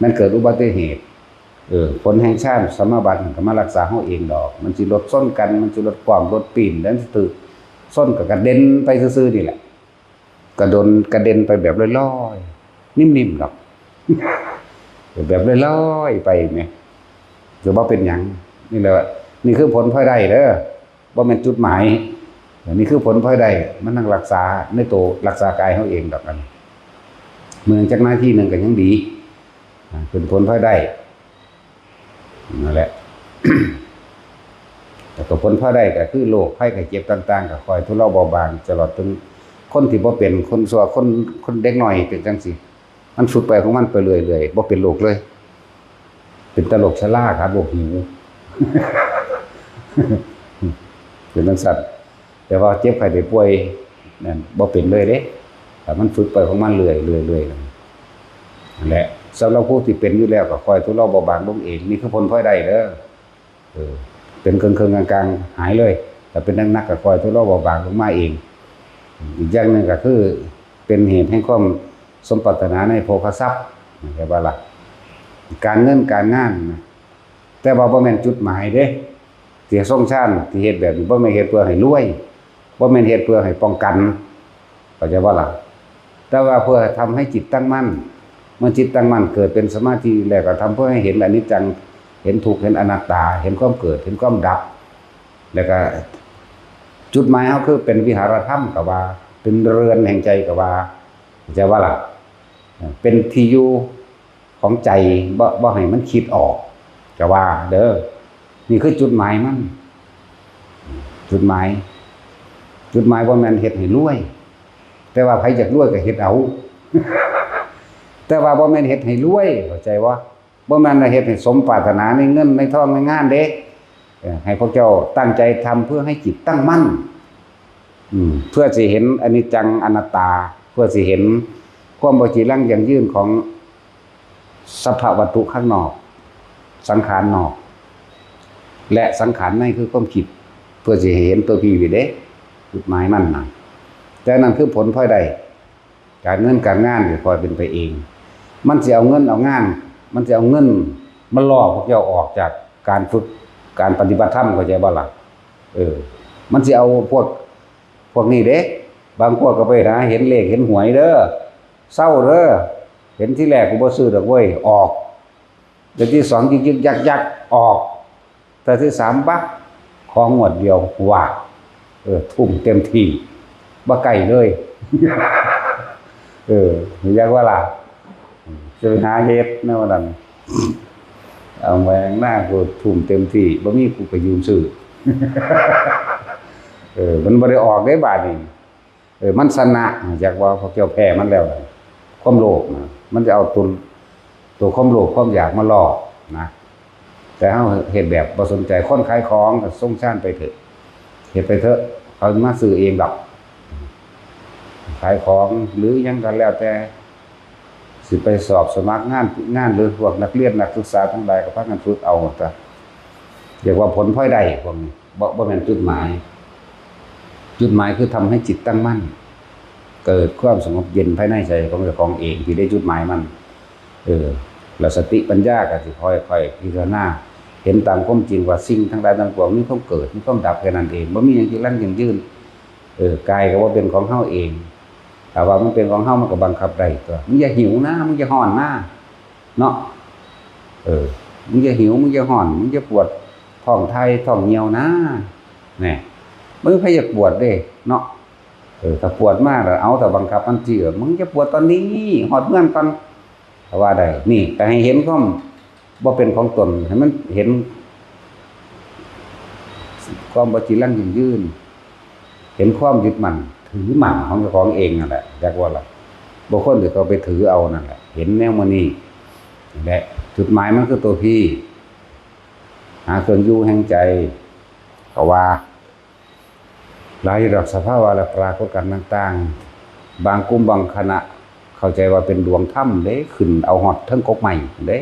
มันเกิดอุบัติเหตุผลแห่งชาติสมาบัติก็มารักษาเฮาเองดอกมันสิลดส้นกันมันสิลดความลดปีนแล้วสิตึกส้นก็กระเด็นไปซื่อๆนี่แหละกระเด็นไปแบบลอยๆนิ่มๆดอกแบบลอยๆไปแหมหรือว่าเป็นหยังนี่แหละนี่คือผลพลอยได้เด้อบ่แม่นจุดหมายนี่คือผลพลอยได้มันต้องรักษาในตัวรักษากายเฮาเองดอกกันเมืองจักหน้าที่นึงก็ยังดีเป็นผลพลอยได้นั่นแหละ แต่ก็ผลพลอยได้ก็คือโรคภัยไข้เจ็บต่างๆก็คอยทุเลาเบาบางตลอดถึงคนที่บ่เป็นคนซัวคนเด็กน้อยเป็นจังซี่มันฝึกไปของมันไปเรื่อยๆบ่เป็นโรคเลยเป็นตลกชราครับโรคหิว เป็นจังซั่นแต่ว่าเจ็บไข้ได้ป่วยนั่นบ่เป็นเลยเด้แต่มันฝึกไปของมันเรื่อยๆนั่นแหละสำหรับผู้ที่เป็นอยู่แล้วก็คอยทุเลาเบาบางลงเองนี่คือผลพลอยได้เด้อเป็นเครื่องๆกลางๆหายเลยแต่เป็นนักๆก็คอยทุเลาเบาบางลงมาเองอีกอย่างนึงก็คือเป็นเหตุให้ความสมปรารถนาในโภคทรัพย์ใช่ป่ะล่ะการเงินการงานแต่ว่าบ่แม่นจุดหมายเด้ที่ทรงชาติที่เฮ็ดแบบนี้บ่แม่นเฮ็ดเพื่อให้รวยบ่แม่นเฮ็ดเพื่อให้ป้องกันเข้าใจบ่ล่ะแต่ว่าเพื่อทำให้จิตตั้งมั่นเมื่อจิตตั้งมั่นเกิดเป็นสมาธิแล้วก็ทำเพื่อให้เห็นอนิจจังเห็นทุกข์เห็นอนัตตาเห็นความเกิดเห็นความดับแล้วก็จุดหมายเฮาคือเป็นวิหารธรรมก็ว่าเป็นเรือนแห่งใจก็ว่าเข้าใจบ่ล่ะเป็นที่อยู่ของใจบ่ให้มันคิดออกก็ว่าเด้อนี่คือจุดหมายมันจุดหมายบ่แม่นเฮ็ดให้รวยแต่ว่าไผอยากรวยก็เฮ็ดเอา แต่ว่าบ่แม่นเฮ็ดให้รวยเข้าใจบ่บ่แม่นเฮ็ดให้สมปรารถนาในเงินในทองในงานเด้ให้พวกเจ้าตั้งใจทำเพื่อให้จิตตั้งมั่นเพื่อสิเห็นอนิจจังอนัตตาเพื่อสิเห็นความบ่จีรังยั่งยืนของสภาวะวัตถุข้างนอกสังขารนอกและสังขารในคือความคิดเพื่อสิเห็นตัวพี่วิเด้จุดหมายมันน่ะแต่นั่นคือผลพลอยได้การเงินการงานก็คอยเป็นไปเองมันสิเอาเงินเอางานมันสิเอาเงินมาล่อพวกเจ้าออกจากการฝึกการปฏิบัติธรรมเข้าใจบ่ล่ะมันสิเอาพวกนี้เด้บางพวกก็ไปหาเห็นเลขเห็นหวยเด้อเศร้าเด้อเห็นที่แรกกูบ่ซื้อดอกเว้ยออกเดี๋ยวที่2ยึกๆยักๆออกแต่ที่3บักของงวดเดียวว่าทุ่มเต็มที่บ่ไกลเลยอยากว่าล่ะจะหาเฮ็ดแนวนั้นเอาไว้ข้างหน้ากูทุ่มเต็มที่บ่มีกูก็ยืมซื้อมันบ่ได้ออกได้บาดนี้มันชนะจากว่าพอเกี่ยวแพ้มันแล้วความโลภนะมันจะเอาตัวความโลภความอยากมาล่อนะแต่เฮาเฮ็ดแบบบ่สนใจคนขายของก็ส่งชานไปเถอะเฮ็ดไปเถอะเขามาซื้อเองดอกขายของหรือยังก็แล้วแต่สิไปสอบสมัครงานหรือพวกนักเรียนนักศึกษาทั้งหลายก็พากันฝึกเอาซะเรียกว่าผลพลอยได้พวกนี้บ่แม่นจุดหมายคือทำให้จิตตั้งมั่นเกิดความสงบเย็นภายในใจของเจ้าของเองที่ได้จุดหมายมันแล้วสติปัญญาก็สิค่อยๆพิจารณาเห็นตามความจริงว่าสิ่งทั้งหลายทั้งปวงมีความเกิดมีความดับแค่นั้นเองบ่มีหยังที่ลั่นยังยืนกายก็ว่าเป็นของเฮาเองแต่ว่ามันเป็นของเฮามันก็บังคับได้ตัวมึงอย่าหิวนะมึงอย่าฮ้อนนะเนาะมึงอย่าหิวมึงอย่าฮ้อนมึงอย่าปวดท้องไทยท้องเหี่ยวนะแน่ มึงพยายามปวดเด้เนาะถ้าปวดมากแล้วเอาแต่บังคับมันจีมึงจะปวดตอนนี้หอดเงื่อนก่อนว่าได้นี่แต่ให้เห็นความบ่เป็นของตนให้มันเห็นความบ่จีรังยืนเห็นความยึดมั่นถือมั่นของเจ้าของเองนั่นแหละจักว่าล่ะบ่คนที่เขาไปถือเอานั่นแหละเห็นแนวมื้อนี้แหละจุดหมายมันคือตัวพี่หาเครื่องอยู่แห่งใจก็ว่าหลายดอกสภาวะและปรากฏการณ์ต่างๆบางกลุ่มบางคณะเข้าใจว่าเป็นดวงถ้ำเด้ขึ้นเอาฮอดทั้งกกใหม่เด้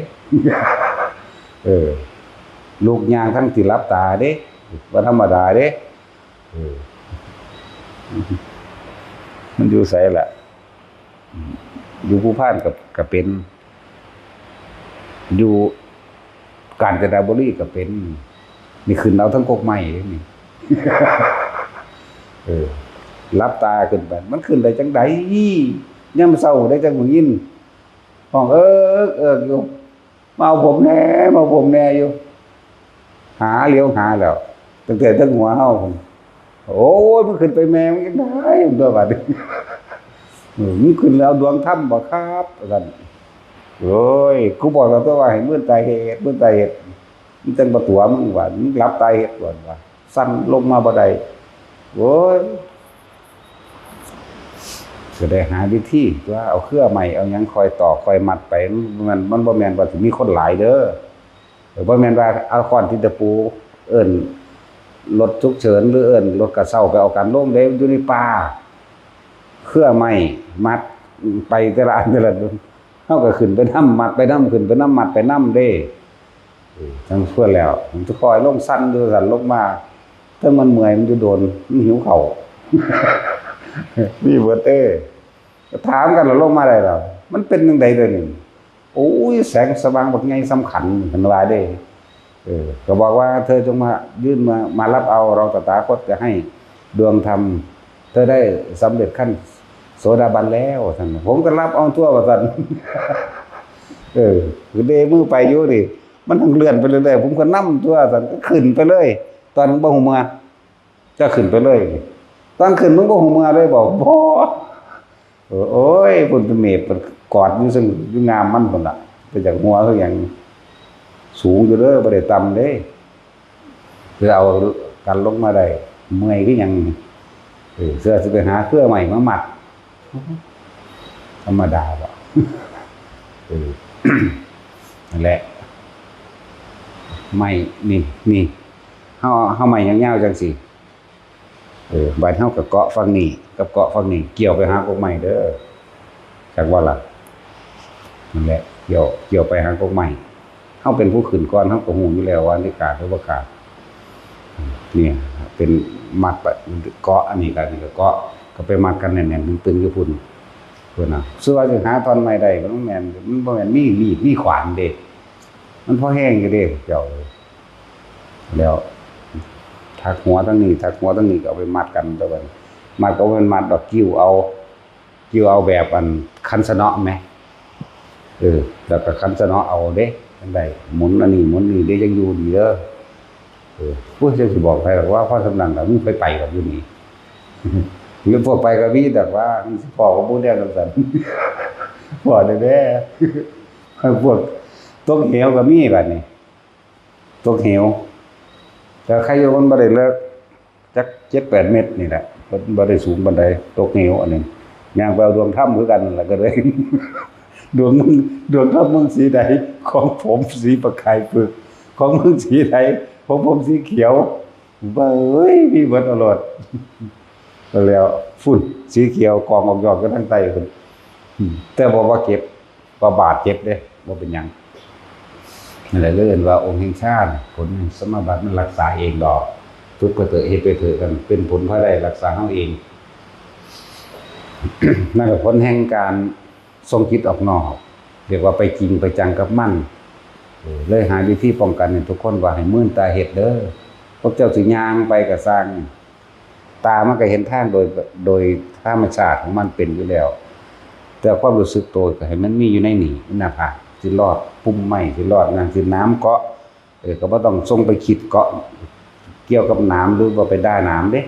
ลูกยางทั้งที่รับตาเด้บ่ธรรมดาเด้มันอยู่ไสล่ะอยู่ภูพานกับเป็นอยู่กาญจนบุรีก็เป็นนี่ขึ้นเอาทั้งกกใหม่นี่ รับตาขึ้นไปมันขึ้นได้จังไดยามเช้าได้จังหูยินห้องอยู่มาเอาผมแน่อยู่หาเลี้ยวหาแล้วตั้งแต่ทั้งหัวเฮาโอ้ยมันขึ้นไปแม่มันจังได๋ตัวบัดนี้มันขึ้นแล้วดวงถ้ำบ่ครับซั่นโอ้ยกูบอกแล้วตัวว่าให้มื้อตายเหตุมันจังบ่ตัวมึงว่ามึงรับตายเหตุว่าสั่นลงมาบ่ได้โอ้ยก็ได้หาวิธีว่าเอาเครือใหม่เอาหยังคอยต่อคอยมัดไปมันบ่แม่นว่าสิมีคนหลายเด้อบ่แม่นว่าเอาค้อนที่ตะปูเอิ้นรถฉุกเฉินหรือเอิ้นรถกระเช้าไปเอากันลงเด้อยู่ในป่าเครือใหม่มัดไปแต่ละอันแต่ละเฮาก็ขึ้นไปนำมัดไปนำขึ้นไปนำมัดไปนำเด้จังซั่วแล้วมันจะคอยลงสั่นดูสั่นลงมาถ้ามันเมื่อยมันจะโดนมันหิวข้าว มีเบิดถามกันแล้วลงมาได้แล้วมันเป็นจังได๋เด้อนี่โอ้ยแสงสว่างบักใหญ่สำคัญเพิ่นว่าเด้ก็บอกว่าเธอจงมายื่นมารับเอาเราตถาคตจะให้ดวงธรรมเธอได้สำเร็จขั้นโสดาบันแล้วท่านผมก็รับเอาทั่วว่าซั่น คือเดมือไปอยู่ดิมันทั้งเลื่อนไปเรื่อยๆผมก็นำทั่วซั่นก็ขึ้นไปเลยตอนบ่ฮู้เมื่อจะขึ้นไปเลยตอนขึ้นมึงบ่ฮู้เมื่อเลยบอกบ่โอ้ยพุ่นเมฆกอดอยู่ซึ่งอยู่งามมันพุ่นน่ะไปจากหัวคือหยังสูงอยู่เด้อบ่ได้ต่ำเด้คือเอากันลงมาได้เมื่อยคือหยังเสื้อสิไปหาเครือใหม่มามัดธรรมดาบ่ นั่นแหละไม่นี่เฮาใหม่ยาวๆจังซี่บาดเฮากับเกาะฝั่งนี้กับเกาะฝั่งนี้เกี่ยวไปหากกใหม่เด้อจักว่าล่ะนั่นแหละเกี่ยวไปหากกใหม่เฮาเป็นผู้ขึ้นก่อนเฮาก็ฮู้อยู่แล้วว่านิกาหรือบ่กาเนี่ยเป็นมัดเกาะอันนี้ก็เกาะก็ไปมัดกันแน่นๆตึงๆอยู่พุ่นน่ะซึ่งว่าสิหาตอนใหม่ได้ก็ต้องแม่นมันบ่แม่นมีมีดมีขวานเด้มันพอแห้งอยู่เด้เจ้าแล้วถักหัวทั้งนี้ก็เอาไปมัดกันตัวบัดมัดก็เป็นมัดดอกกิ้วเอาแบบอันคันสะเนาะแหมแล้วก็คันสะเนาะเอาเด้จังได๋หมุนอันนี้หมุนนี่เด้ยังอยู่ดีเด้อผู้จะสิบอกใครหรอกว่าพ่อสำนักก็มึงไปกับอยู่นี่ หรือพวกไปกับพี่แต่ว่าสิพ่อก็บ่ได้จังซั่น พ่อได้แท้พวกตกเหวก็มีบัดนี้ตกเหวแต่ใครอยู่มันบ่ได้เลิกจัก 7-8 เมตรนี่แหละบ่ได้สูงปานใดตกเหวอันนี้ย่างไปเอาดวงถ้ำคือกันนั่นแหละก็เลย ดวงถ้ำมึงสีใดของผมสีประกายปึกของมึงสีใดของผมสีเขียวบ่เอ้ยมีเบิดอรดแล้วฝุ่นสีเขียวกองออกยอดกันทั้งใต้พุ่นแต่บ่ว่าเก็บบ่บาดเจ็บเด้บ่เป็นหยังนั่นแหละเอิ้นว่าองค์แห่งชาติผลสมบัติมันรักษาเองดอกทุกข์ก็เถอะเฮ็ดไปเถอะกันเป็นผลภายได้รักษาเฮาเอง นั่นก็ผลแห่งการทรงจิตออกนอกเรียกว่าไปจริงไปจังกับมันเลยหาวิธีป้องกันให้ทุกคนว่าให้มื่นตาเฮ็ดเด้อพวกเจ้าสิย่างไปก็สร้างตามันก็เห็นทางโดยธรรมชาติของมันเป็นอยู่แล้วแต่ความรู้สึกตัวก็ให้มันมีอยู่ในนี่หน้าผากสิรอดปุ่มไม้สิรอดนะสิน้ำเกาะก็บ่ต้องส่งไปคิดเกาะเกี่ยวกับน้ำหรือว่าไปได้น้ำเด้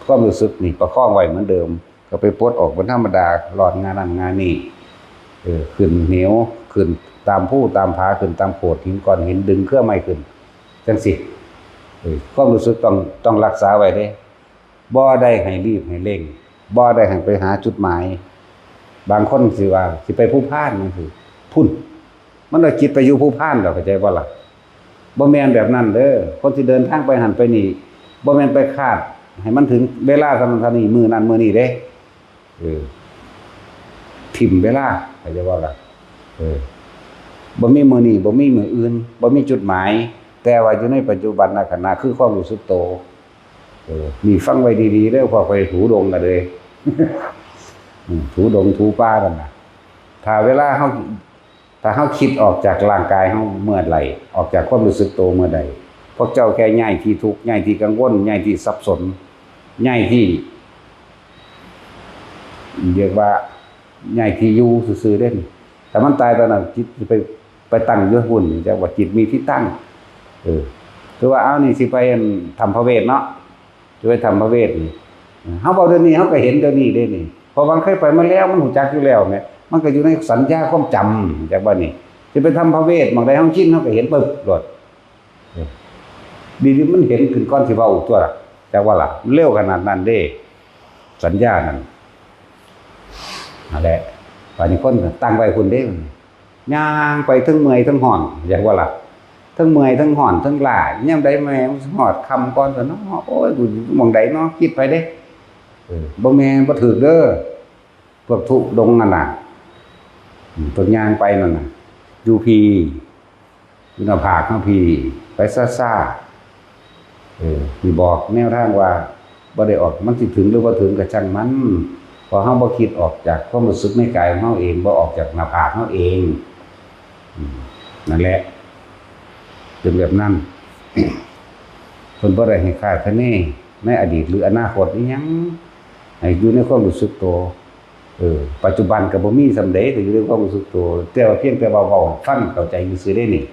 ความรู้สึกนี่ประคองไว้เหมือนเดิมก็ไปปลดออกเป็นธรรมดาหลอดงานนั้นงานนี้ขึ้นเหนียวขึ้นตามผู้ตามผาขึ้นตามโขดหินก้อนหินดึงเครื่องไม้ขึ้นจังสิความรู้สึกต้องรักษาไว้เด้บ่ได้ให้รีบให้เร่งบ่ได้ให้ไปหาจุดหมายบางคนสิว่าสิไปผู้พานนั่นคือพุ่นมันเอาจิตไปอยู่ผู้พานดอกเข้าใจบ่ล่ะบ่แม่นแบบนั้นเด้อคนที่เดินทางไปหันไปนี่บ่แม่นไปคาดให้มันถึงเวลาเท่านั้นเท่านี้มื้อนั้นมื้อนี้เด้ทิ่มเวลาเข้าใจบ่ล่ะบ่มีมื้อนี้บ่มีมื้ออื่นบ่มีจุดหมายแต่ว่าอยู่ในปัจจุบันณขณะคือความรู้สึกโตนี่ฟังไว้ดีๆเด้อพอไปถูดงกันเลย ถูดงถูป้ากันนะถ้าเวลาเฮาคิดออกจากร่างกายเฮาเมื่อไหร่ออกจากความรู้สึกโตเมื่อใดพวกเจ้าแค่ย้ายที่ทุกข์ย้ายที่กังวลย้ายที่สับสนย้ายที่เรียกว่าย้ายที่อยู่ซื่อๆเด้แต่มันตายตอนนั้นจิตไปตั้งอยู่หุ่นจักว่าจิตมีที่ตั้งคือว่าเอานี่สิไปทำพระเวทเนาะจะไปทำพระเวทนี่เฮาเว้าเดี๋ยวนี้เฮาก็เห็นเดี๋ยวนี้เด้นี่เพราะบางเคยไปมาแล้วมันหูจักอยู่แล้วแหมมันก็อยู่ในสัญญาความจำจากว่านี่สิไปทำพระเวทบางใดเฮาชินเฮาก็เห็นปึ๊บโลดดีๆมันเห็นขึ้นก่อนสิเว้าตัวล่ะจากว่าล่ะเร็วขนาดนั้นเด้สัญญานั้นนั่นแหละบางคนตั้งไว้พุ่นเด้ย่างไปทั้งเมื่อยทั้งฮ้อนจากว่าล่ะทั้งเมื่อยทั้งห่อนทั้งล้ายามใดแม่หอดคำก่อนซะเนาะโอ้ยกูมองใดเนาะคิดไปเด้บ่แม่นบ่ถูกเด้อพวกทุดงนั่นน่ะต้นยางไปนั่นน่ะอยู่พี่อยู่หน้าผากเฮาพี่ไปซ่าๆมีบอกแนวทางว่าบ่ได้ออกมันสิถึงหรือบ่ถึงก็ช่างมันพอเฮาบ่คิดออกจากความรู้สึกในกายของเฮาเองบ่ออกจากหน้าผากเฮาเองนั่นแหละเป็นแบบนั้น คนบ่ได้ให้คาดคะเนในอดีตหรืออนาคตอีหยังให้อยู่ในความรู้สึกตัวปัจจุบันก็บ่มีสำเร็จก็อยู่ในความรู้สึกตัวแต่ว่าเพียงแต่ว่าเว้าฟังเข้าใจซื่อๆได้นี่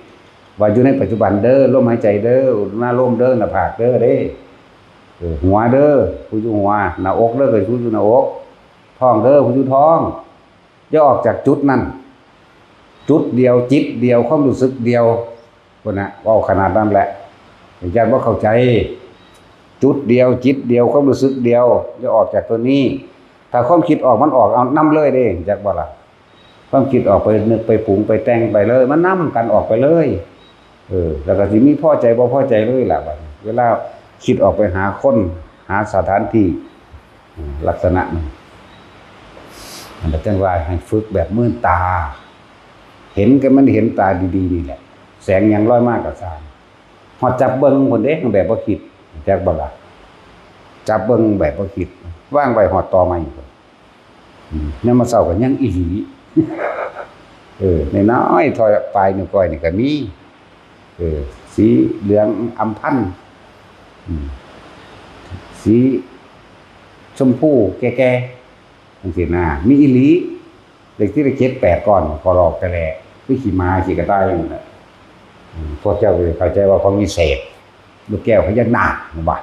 ว่าอยู่ในปัจจุบันเด้อลมหายใจเด้อหน้าลมเด้อหน้าผากเด้อเด้หัวเด้อผู้อยู่หัวหน้าอกเด้อก็ผู้อยู่หน้าอกท้องเด้อผู้อยู่ท้องอย่าออกจากจุดนั้นจุดเดียวจิตเดียวความรู้สึกเดียวคนน่ะว่าขนาดนั้นแหละอาจารย์ว่าเข้าใจจุดเดียวจิตเดียวความรู้สึกเดียวจะออกจากตัวนี้ถ้าความคิดออกมันออกเอานำเลยเด้จักว่าล่ะความคิดออกไปนึกไปปรุงไปแต่งไปเลยมันนำกันออกไปเลยแล้วก็สิมีพอใจบ่พอใจเลยล่ะบัดเวลาคิดออกไปหาคนหาสถานที่ลักษณะนั้นมันจังว่าให้ฝึกแบบมื่นตาเห็นกันมันเห็นตาดีๆนี่แหละแสงยังร้อยมากกับสารหอดจับเบิ้งคนเด้แบบบ่คิดแจกบ่ล่ะจับเบิ้งแบบบ่คิดว่างไว้หอดต่อมาอีกเนี่ยมาเศร้ากันยังอีหลีในน้อยถอยปลายนิ้วก้อยนี่ก็มีสีเหลืองอำพันสีชมพูแก่ๆจังซี่นะมีอีหลีเด็กที่ได้เก็บ8ก่อนขอรอกแต่แลคือขี่ม้าขี่กระต่ายอย่างนั้นพวกเจ้าเข้าใจว่าเขามีเศษลูกแก้วเขายังหนักบ่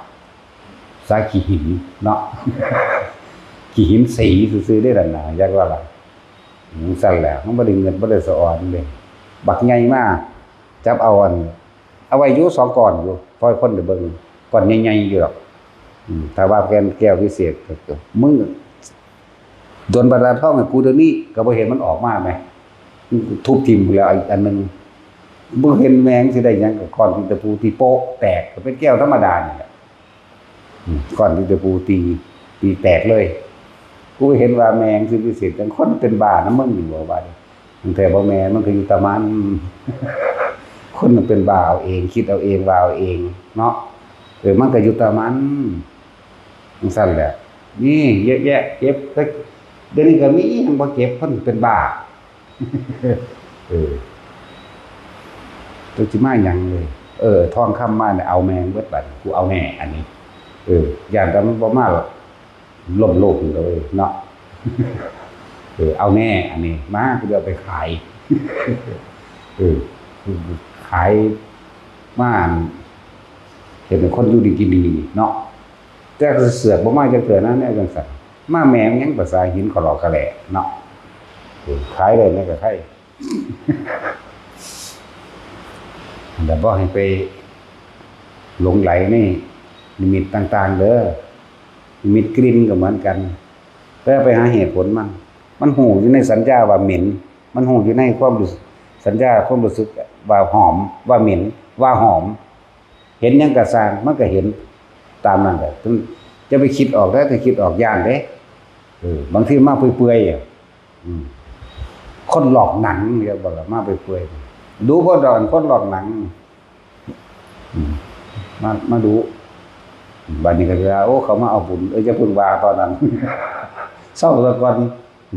สายขี้หินเนาะ ขี้หินสีซื่อๆได้ล่ะนะยักว่าล่ะสั่นแหละมันบ่ได้เงินบ่ได้สะอ่อนเลยบักใหญ่มากจับเอาไว้อยู่2ก้อนอยู่พอคนได้เบิ่งก้อนใหญ่ๆอยู่ดอกถ้าว่าแก้วพิเศษก็มึงโดนบรรดาท่องให้กูเดี๋ยวนี้ก็บ่เห็นมันออกมาแหมทุบทิ่มแล้วอีกอันนึงบ่เห็นแมงสิได้หยังก็ก้อนที่ตะปูที่โป๊ะแตกก็เป็นแก้วธรรมดานี่แหละก้อนที่ตะปูตีแตกเลยกูเห็นว่าแมงสิพิเศษจังคนเป็นบ้านะมึงอยู่ว่าตั้งแต่บ่แม่มันก็อยู่ตะมันคนมันเป็นบ้าเอาเองคิดเอาเองว่าเอาเองเนาะมันก็อยู่ตะมันจังซั่นแหละนี่เยอะแยะเก็บเดี๋ยวนี้ก็มียังบ่เก็บคนเป็นบ้าตัวสิมาหยังเลยทองคำมาเนี่ยเอาแมงเบิดบัดกูเอาแน่อันนี้ย่านแต่มันบ่มาล่มโลกอยู่เลยเนาะเอาแน่อันนี้มากูจะเอาไปขายขายมาเห็นคนอยู่ดีกินดีเนาะแต่ แต่เสือกบ่มาจังเทื่อนั้นแน่จังซั่นมาแหมงยังภาษาหินขอหลอกกะแหล่เนาะขายได้แม่ก็ใครแต่บ่ให้ไปหลงไหลนี่นิมิตต่างๆเด้อนิมิตกลิ่นก็เหมือนกันแต่ไปหาเหตุผลมันหูอยู่ในสัญญาว่าเหม็นมันหูอยู่ในความรู้สัญญาความรู้สึกว่าหอมว่าเหม็นว่าหอมเห็นยังกระสร้างมันก็เห็นตามนั้นแหละจะไปคิดออกได้แต่คิดออกย่านเด้บางทีมาเปื่อยๆคนหลอกหนังเรียกว่ามาเปื่อยๆดูคนหลอกหนังมาดูบัดนี้ก็จะโอ้เขามาเอาบุญจะพึ่งว่าตอนนั้นเศร้าตะก่อน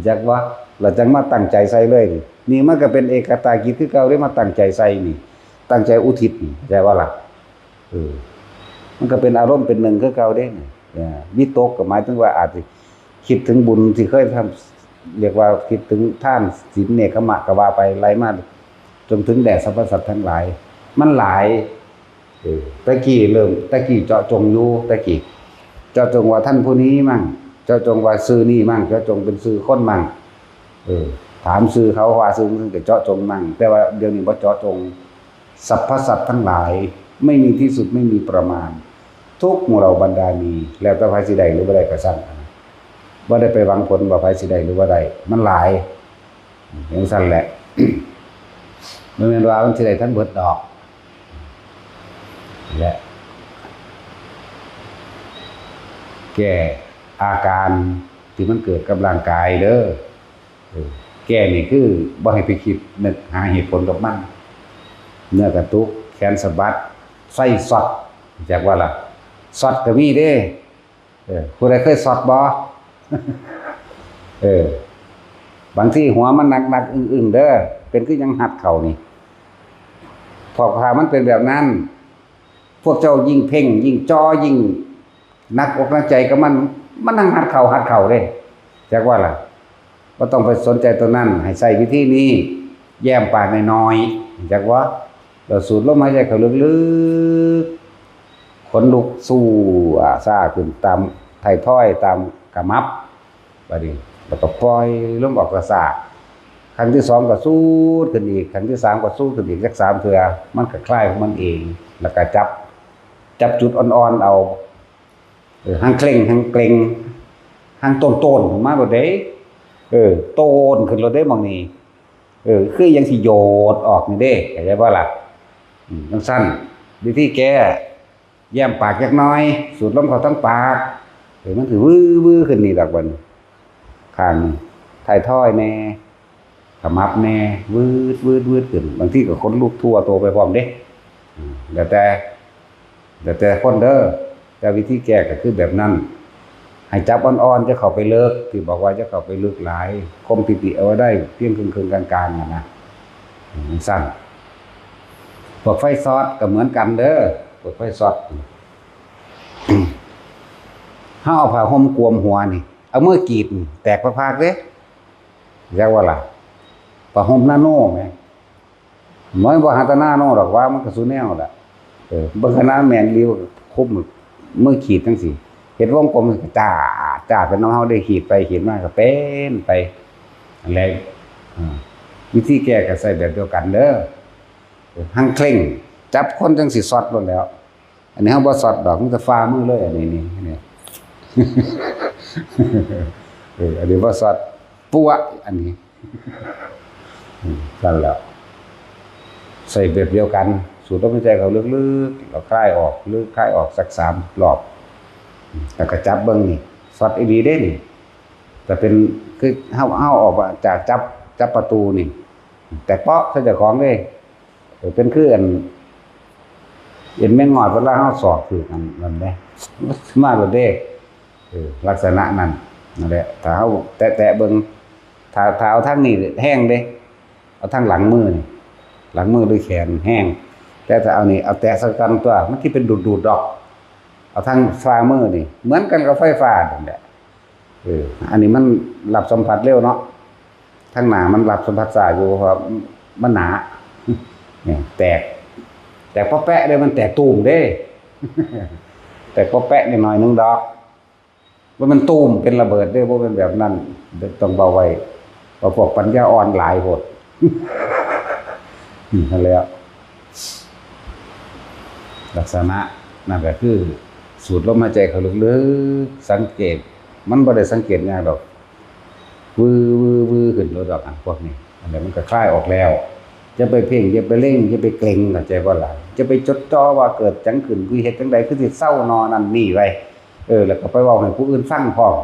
จักว่าเราจังมาตั้งใจใส่เลยนี่มันก็เป็นเอกตากิจคือเก่าได้มาตั้งใจใส่นี่ตั้งใจอุทิศนี่ใจว่าล่ะมันก็เป็นอารมณ์เป็นหนึ่งคือเก่าเด้วิตกก็หมายถึงว่าอาจจะคิดถึงบุญที่เคยทำเรียกว่าคิดถึงท่านศีลเนกขมะก็ว่าไปไล่มาจนถึงแด่สรรพสัตว์ทั้งหลายมันหลายตะกี้เจาะจงอยู่ตะกี้เจาะจงว่าท่านผู้นี้มั่งเจาะจงว่าซื้อนี่มั่งเจาะจงเป็นซื้อคนมั่งถามซื้อเขาว่าซื้อมันก็เจาะจงมั่งแต่ว่าเดี๋ยวนี้บ่เจาะจงสรรพสัตว์ทั้งหลายไม่มีที่สุดไม่มีประมาณทุกหมู่เราบรรดามีแล้วแต่ไผสิได้หรือบ่ได้ก็ซั่นบ่ได้ไปหวังผลว่าไผสิได้หรือบ่ได้มันหลายอย่างซั่นแหละ บ่แม่นว่ามันสิได้ทั้งเบิดดอกและแก้อาการที่มันเกิดกับร่างกายเด้อแก้นี่คือบ่ให้ไปคิดนึกหาเหตุผลกับมันเนื้อกระตุกแขนสะบัดไส้สอดจากว่าล่ะสอดก็มีเด้ผู้ใดเคยสอดบ่บางทีหัวมันหนักๆอึ้งๆเด้อเป็นคือยังหัดเข่านี่พอพามันเป็นแบบนั้นพวกเจ้ายิ่งเพ่งยิ่งจ้อยิ่งนักอกนักใจกับมันนั่งหัดเข่าเด้จากว่าล่ะก็ต้องไปสนใจตัวนั้นให้ใส่วิธีนี้แย้มปากน้อยๆจากว่าเราสูดลมหายใจเข้าลึกๆขนลุกสู้ซ่าขึ้นตามไถ่ถ้อยตามกระมับบัดนี้แล้วก็ปล่อยลมออกกระสาครั้งที่สองก็สู้ขึ้นอีกครั้งที่สามก็สู้ขึ้นอีกสัก3เทื่อมันก็คลายของมันเองแล้วก็จับจุดอ่อนๆเอาหังเคร่งหังเกร็งหังต้นมาบ่ได้โตนขึ้นรถได้มองนี่คือยังสิโยดออกนี่เด้เข้าใจบ่ล่ะจังซั่นวิธีแก้แย้มปากจักหน่อยสูดลมเข้าทั้งปากมันสิวื้อขึ้นนี่ดอกบัดข้างท้ายทอยแน่ขมับแน่วืดขึ้นบางทีก็ขนลุกทั่วตัวไปพร้อมเด้แล้วแต่คนเด้อแต่วิธีแก้ก็คือแบบนั้นให้จับอ่อนๆจะเข้าไปเลิกที่บอกว่าจะเข้าไปลึกหลายคมปิติเอาไว้ได้เพียงครึ่งๆกลางๆนะสั้นพวกไฟซอสก็เหมือนกันเด้อพวกไฟซอสเฮาเอาผ้าห่มกวมหัวนี่เอามือกรีดแตกพากๆเด้เรียกว่าล่ะผ้าห่มนาโน่แม่น้อยบ่หาตานาโน่ดอกว่ามันก็สุแนวล่ะเบิ่งคณะแม่นริ้วคุบมือขีดจังซี่เห็นวงกลมก็จ้าเป็นน้ำเฮาได้ขีดไปขีดมาก็เป็นไปอะไรวิธีแก้ก็ใส่แบบเดียวกันเด้อหังเคร่งจับคนจังสิสอดลงแล้วอันนี้เฮาบ่สอดดอกมันจะฟ้ามือเลยอันนี้อันนี้บ่สอดปัวอันนี้นั่นแหละใส่แบบเดียวกันสูดลมหายใจเข้าลึกๆแล้วคลายออกลึกคลายออกสัก3 รอบแล้วก็จับเบิ่งนี่สอดอีหลีเด้นี่แต่เป็นคือเฮาออกมาจากจับประตูนี่แต่เปาะซะเจ้าของเด้เป็นคืออันเอ็นแม่งอดเวลาเฮาสอบคือกันนั่นแหละมาบ่เด้ลักษณะนั้นนั่นแหละถ้าเฮาแตะเบิ่งถ้าเอาทางนี้แห้งเด้เอาทางหลังมือนี่หลังมือด้วยแขนแห้งแต่ถ้าเอานี่เอาแตะสักกันตัวมันที่เป็นดูดดอกเอาทางฝ่ามือนี่เหมือนกันกับไฟฟ้านั่นแหละอันนี้มันรับสัมผัสเร็วเนาะทางหน้ามันรับสัมผัสช้าอยู่เพราะมันหนาเนี่ยแตกพอแปะเลยมันแตกตูมเด้แต่พอแปะนิดหน่อยนึงดอก ว่ามันตูมเป็นระเบิดได้บ่เป็นแบบนั้นต้องเบาไว้เพราะพวกปัญญาอ่อนหลายโพดนั่นแหละลักษณะนั่นก็คือสูดลมหายใจเข้าลึกๆสังเกตมันบ่ได้สังเกตยากดอกวือขึ้นรถดอกพวกนี้อันนี้มันก็คลายออกแล้วจะไปเพ่งจะไปเร่งจะไปเกร็งเข้าใจบ่ล่ะจะไปจดจ่อว่าเกิดจังขึ้นคือเฮ็ดจังใดคือสิเศร้านอนนั่นนี่ไว้แล้วก็ไปเว้าให้ผู้อื่นฟังพร้อม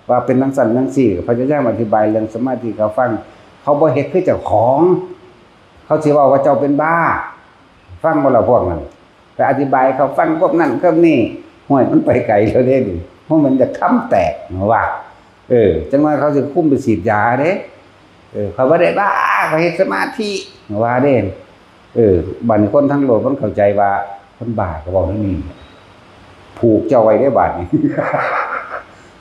ว่าเป็นจังซั่นจังซี่พยายามอธิบายเรื่องสมาธิเขาฟังเขาบ่เฮ็ดคือเจ้าของเขาสิเว้าว่าเจ้าเป็นบ้าฟังบ่ล่ะพวกนั้นแต่อธิบายเขาฟังพวกนั้นก็นี่ห้วยมันไปไกลแล้วเด้ดิเพราะมันจะค้ำแตกว่าจังว่าเขาสิคุมไปฉีดยาเด้เขาบ่ได้บ้าเขาเฮ็ดสมาธิว่าเด้บัดนี้คนทั้งโลกมันเข้าใจว่าคนบ้าก็เว้านั่นนี่ผูกเจ้าไว้ได้บาดนี้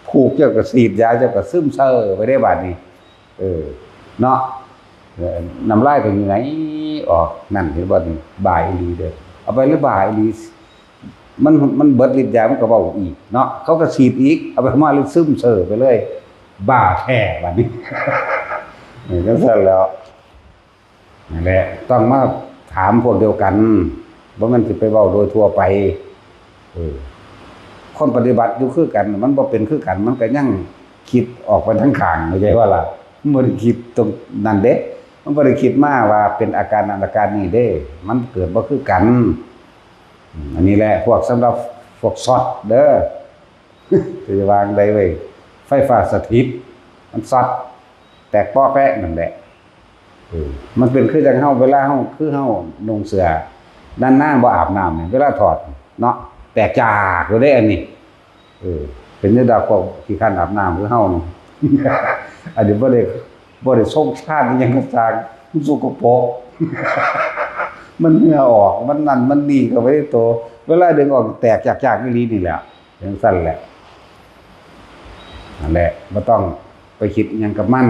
ผูกเจ้าก็ฉีดยาเจ้าก็ซึมเซ่อไปได้บาดนี้เนาะน้ำลายก็อยู่ไหนออกนั่นเห็นบ่นี่บ่ายอีหลีเด้อเอาไปหรือบ่ายอีหลีมันเบิดฤทธิ์ยามันก็เว้าอีกเนาะเขาก็ฉีดอีกเอาไปมาเลยซึมเซ่อไปเลยบ้าแท้บาดนี้ นี่ก็ซั่นแล้วนั่นแหละต้องมาถามพวกเดียวกันบ่มันสิไปเว้าโดยทั่วไปคนปฏิบัติอยู่คือกันมันบ่เป็นคือกันมันก็ยังคิดออกไปทั้งข้างเข้าใจว่าล่ะมันบ่ได้คิดตรงนั้นเด้มันบ่ได้คิดมาว่าเป็นอาการนั้นอาการนี้เด้มันเกิดบ่คือกันอันนี้แหละพวกสำหรับพวกช็อตเด้อ จะวางได้เว้ยไฟฟ้าสถิตมันช็อตแตกป้อแปะนั่นแหละมันเป็นคือจังเฮาเวลาเฮาคือเฮานุ่งเสื้อด้านหน้าบ่อาบน้ำเนี่ยเวลาถอดเนาะแตกจากอยู่ได้อันนี้เป็นจังได๋พวกขี้คร้านอาบน้ำคือเฮานี่ อันนี้บ่ได้ทรงชาติอิหยังก็สร้างมันสกปรก มันเหงื่อออกมันนั่นมันนี่ก็บ่ได้โตเวลาดึงออกแตกจากๆอีหลีนี่แหละจังซั่นแหละนั่นแหละบ่ต้องไปคิดอิหยังกับมัน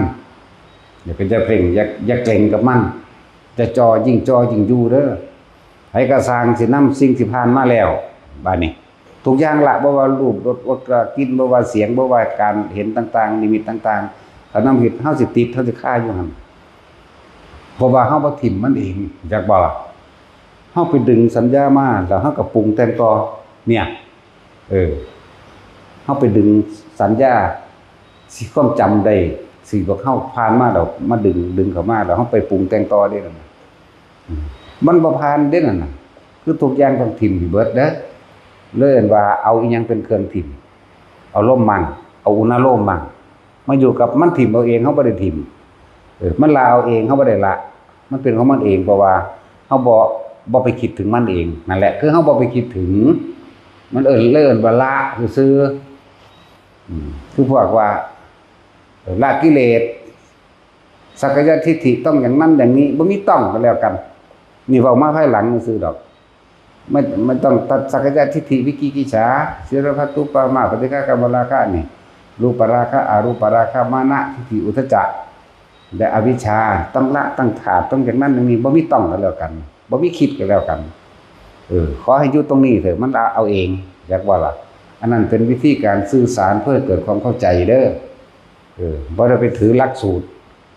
อย่าเป็นจะเพ่งอย่าเกร็งกับมันจะจอยิ่งอยู่เด้อไผก็สร้างสินำสิ่งที่ผ่านมาแล้วบัดนี้ทุกอย่างละบ่ว่ารูปรสว่ากลิ่นบ่ว่าเสียงบ่ว่าการเห็นต่างๆนิมิตต่างๆถ้านำเฮ็ดเฮาสิติดเฮาสิคาอยู่หั่นเพราะว่าเฮาบ่ถิ่มมันเองจักบ่ล่ะเฮาไปดึงสัญญามาแล้วเฮาก็ปรุงแต่งต่อเนี่ยเฮาไปดึงสัญญาสิความจำได้สิบ่เข้าผ่านมาดอกมาดึงเข้ามาแล้วเฮาไปปรุงแต่งต่อได้นั่นมันบ่ผ่านเด้นั่นน่ะคือทุกอย่างต้องถิ่มเบิดเด้อเลยว่าเอาอีหยังเป็นเครื่องถิ่มเอาลมมันเอาอุณหโลมมันมาอยู่กับมันถิ่มเอาเองเฮาบ่ได้ถิ่มมันละเอาเองเฮาบ่ได้ละมันเป็นของมันเองเพราะว่าเฮาบ่ไปคิดถึงมันเองนั่นแหละคือเฮาบ่ไปคิดถึงมันเลิ่นว่าละซื่อคือพวกว่าละกิเลสสักยะทิฏฐิต้องอย่างนั้นอย่างนี้บ่มีต้องก็แล้วกันนี่เว้ามาภายหลังซื่อดอกมันต้องตัดสักยะทิฏฐิวิกิกิจฉาศิรภัตตุปามาปฏิฆากรรมราคะนี่รูปราคะอรูปราคะมานะทิฏฐิอุทธัจจะและอวิชชาต้องละต้องขาดต้องอย่างนั้นอย่างนี้บ่มีต้องก็แล้วกันบ่มีคิดก็แล้วกันขอให้อยู่ตรงนี้เถอะมันเอาเองอยากว่าล่ะอันนั้นเป็นวิธีการสื่อสารเพื่อเกิดความเข้าใจเด้อบ่ได้ไปถือหลักสูตร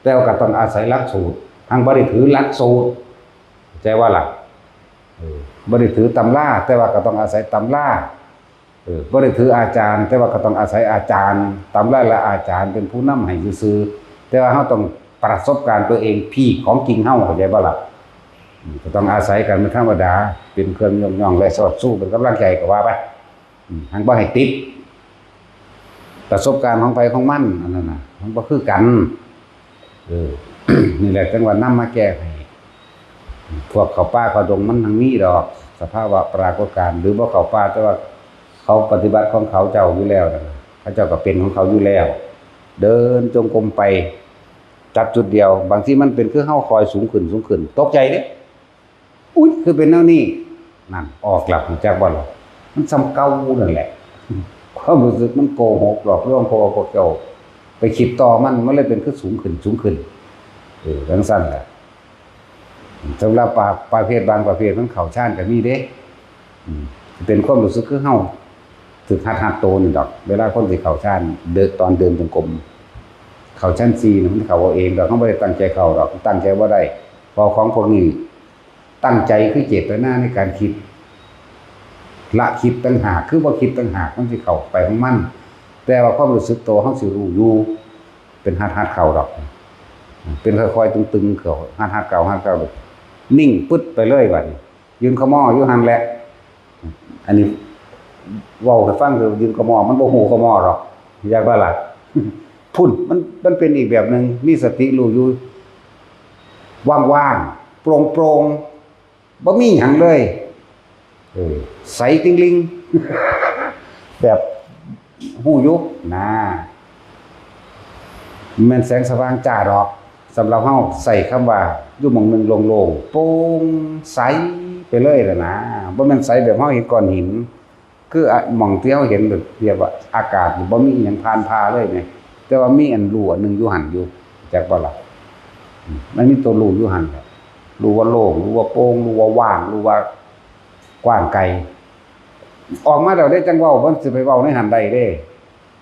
แต่ว่าก็ต้องอาศัยหลักสูตรทางบ่ได้ถือหลักสูตรใจว่าล่ะบ่ได้ถือตำราแต่ว่าก็ต้องอาศัยตำราบ่ได้ถืออาจารย์แต่ว่าก็ต้องอาศัยอาจารย์ตำราและอาจารย์เป็นผู้นำให้ซื่อๆแต่ว่าเฮาต้องประสบการณ์ตัวเองพี่ของจริงเฮาเข้าใจบ่ล่ะก็ต้องอาศัยกันเป็นธรรมดาเป็นเครื่องย่องๆและสอดสู้เป็นกำลังใจก็ว่าไปทางบ่ให้ติดประสบการณ์ของไปของมันอันนั้นน่ะมันบ่คือกันนี่แหละจังหวะนำมาแก้ให้พวกเขาป่าเขาดงมันทางนี้ดอกสภาวะปรากฏการณ์หรือบ่เขาป่าแต่ว่าเขาปฏิบัติของเขาเจ้าอยู่แล้วนะเขาเจ้าก็เป็นของเขาอยู่แล้วเดินจงกรมไปจับจุดเดียวบางทีมันเป็นคือเฮาคอยสูงขึ้นตกใจเด้อุ๊ยคือเป็นแนวนี้นั่นออกหลักจากบ่ล่ะมันซ้ำเก่านั่นแหละความรู้สึกมันโกหกหลอกลวงพวกเจ้าไปคิดต่อมันเลยเป็นคือสูงขึ้นจังซั่นแหละสำหรับประเภทบางประเภทมันเข้าฌานก็มีเด้เป็นความรู้สึกคือเฮา ฝึกหัดโตนี่ดอกเวลาคนสิเข้าชั้นเดินตอนเดินจงกรมเข้าชั้น4นี่มันเข้าเอาเองดอกเขาบ่ได้ตั้งใจเข้าดอกตั้งใจบ่ได้พอของพวกนี้ตั้งใจคือเจตนาในการคิดละคิดต่างหากคือบ่คิดต่างหากมันสิเข้าไปของมันแต่ว่าความรู้สึกตัวเฮาสิรู้อยู่เป็นหัดเข้าดอกเป็นค่อยๆตึงๆเข้าหัดเข้านิ่งปึ๊ดไปเลยบัดนี้ยืนขม้ออยู่หั่นแหละอันนี้เว้าให้ฟังคือยืนขม้อมันบ่ฮู้ขม้อหรอกอยากว่าล่ะพุ่นมันเป็นอีกแบบนึงมีสติรู้อยู่ว่างๆโปร่งๆบ่มีหยังเลยใสติ้งลิงแบบฮู้อยู่นะมันแสงสว่างจ้าดอกสำหรับเฮาใส่คำว่าอยู่หม่องนึงโล่งๆโปร่งใสไปเลยล่ะนะบ่แม่นใสแบบเฮาเห็นก้อนหินคือหม่องที่เฮาเห็นแบบเรียกว่าอากาศบ่มีหยังผ่านพาเลยแหมแต่ว่ามีอันรู้อันนึงอยู่หั่นอยู่จักบ่ล่ะมันมีตัวรู้อยู่หั่นรู้ว่าโล่งรู้ว่าโปร่งรู้ว่าว่างรู้ว่ากว้างไกลออกมาแล้วได้จังเว้ามันสิไปเว้าในหั่นได้เด้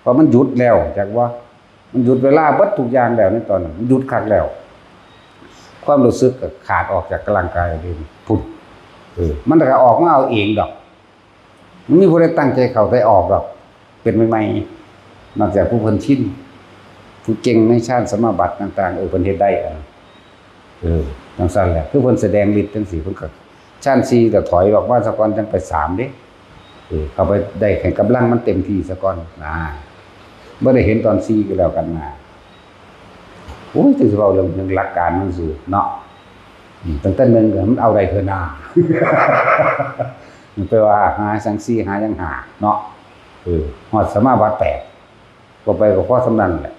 เพราะมันหยุดแล้วจักว่ามันหยุดเวลาเบิดทุกอย่างแล้วในตอนนั้นมันหยุดคักแล้วความรู้สึกก็ขาดออกจากร่างกายเลยพุ่นมันก็ออกมาเอาเองดอกมันมีผู้ใดตั้งใจเข้าได้ออกดอกเป็นใหม่ๆนอกจากผู้เพิ่นชินผู้เก่งในชาติสมาบัติต่างๆเพิ่นเฮ็ดได้จังซั่นแหละคือเพิ่นแสดงฤทธิ์จังซี่เพิ่นก็ชาติ4ก็ถอยออกมาซะก่อนจังไป3เด้เข้าไปได้แข่งกำลังมันเต็มที่ซะก่อนบ่ได้เห็นตอน4ก็แล้วกันมาโอ้ยสิเว้าเรื่องหลักการมันซื่อเนาะตั้งแต่1ก็มันเอาได้เทื่อหน้ามันไปว่าหาจัง4หาจัง5เนาะฮอดสมาบัติ8ก็ไปก็พอสำนั้นแหละ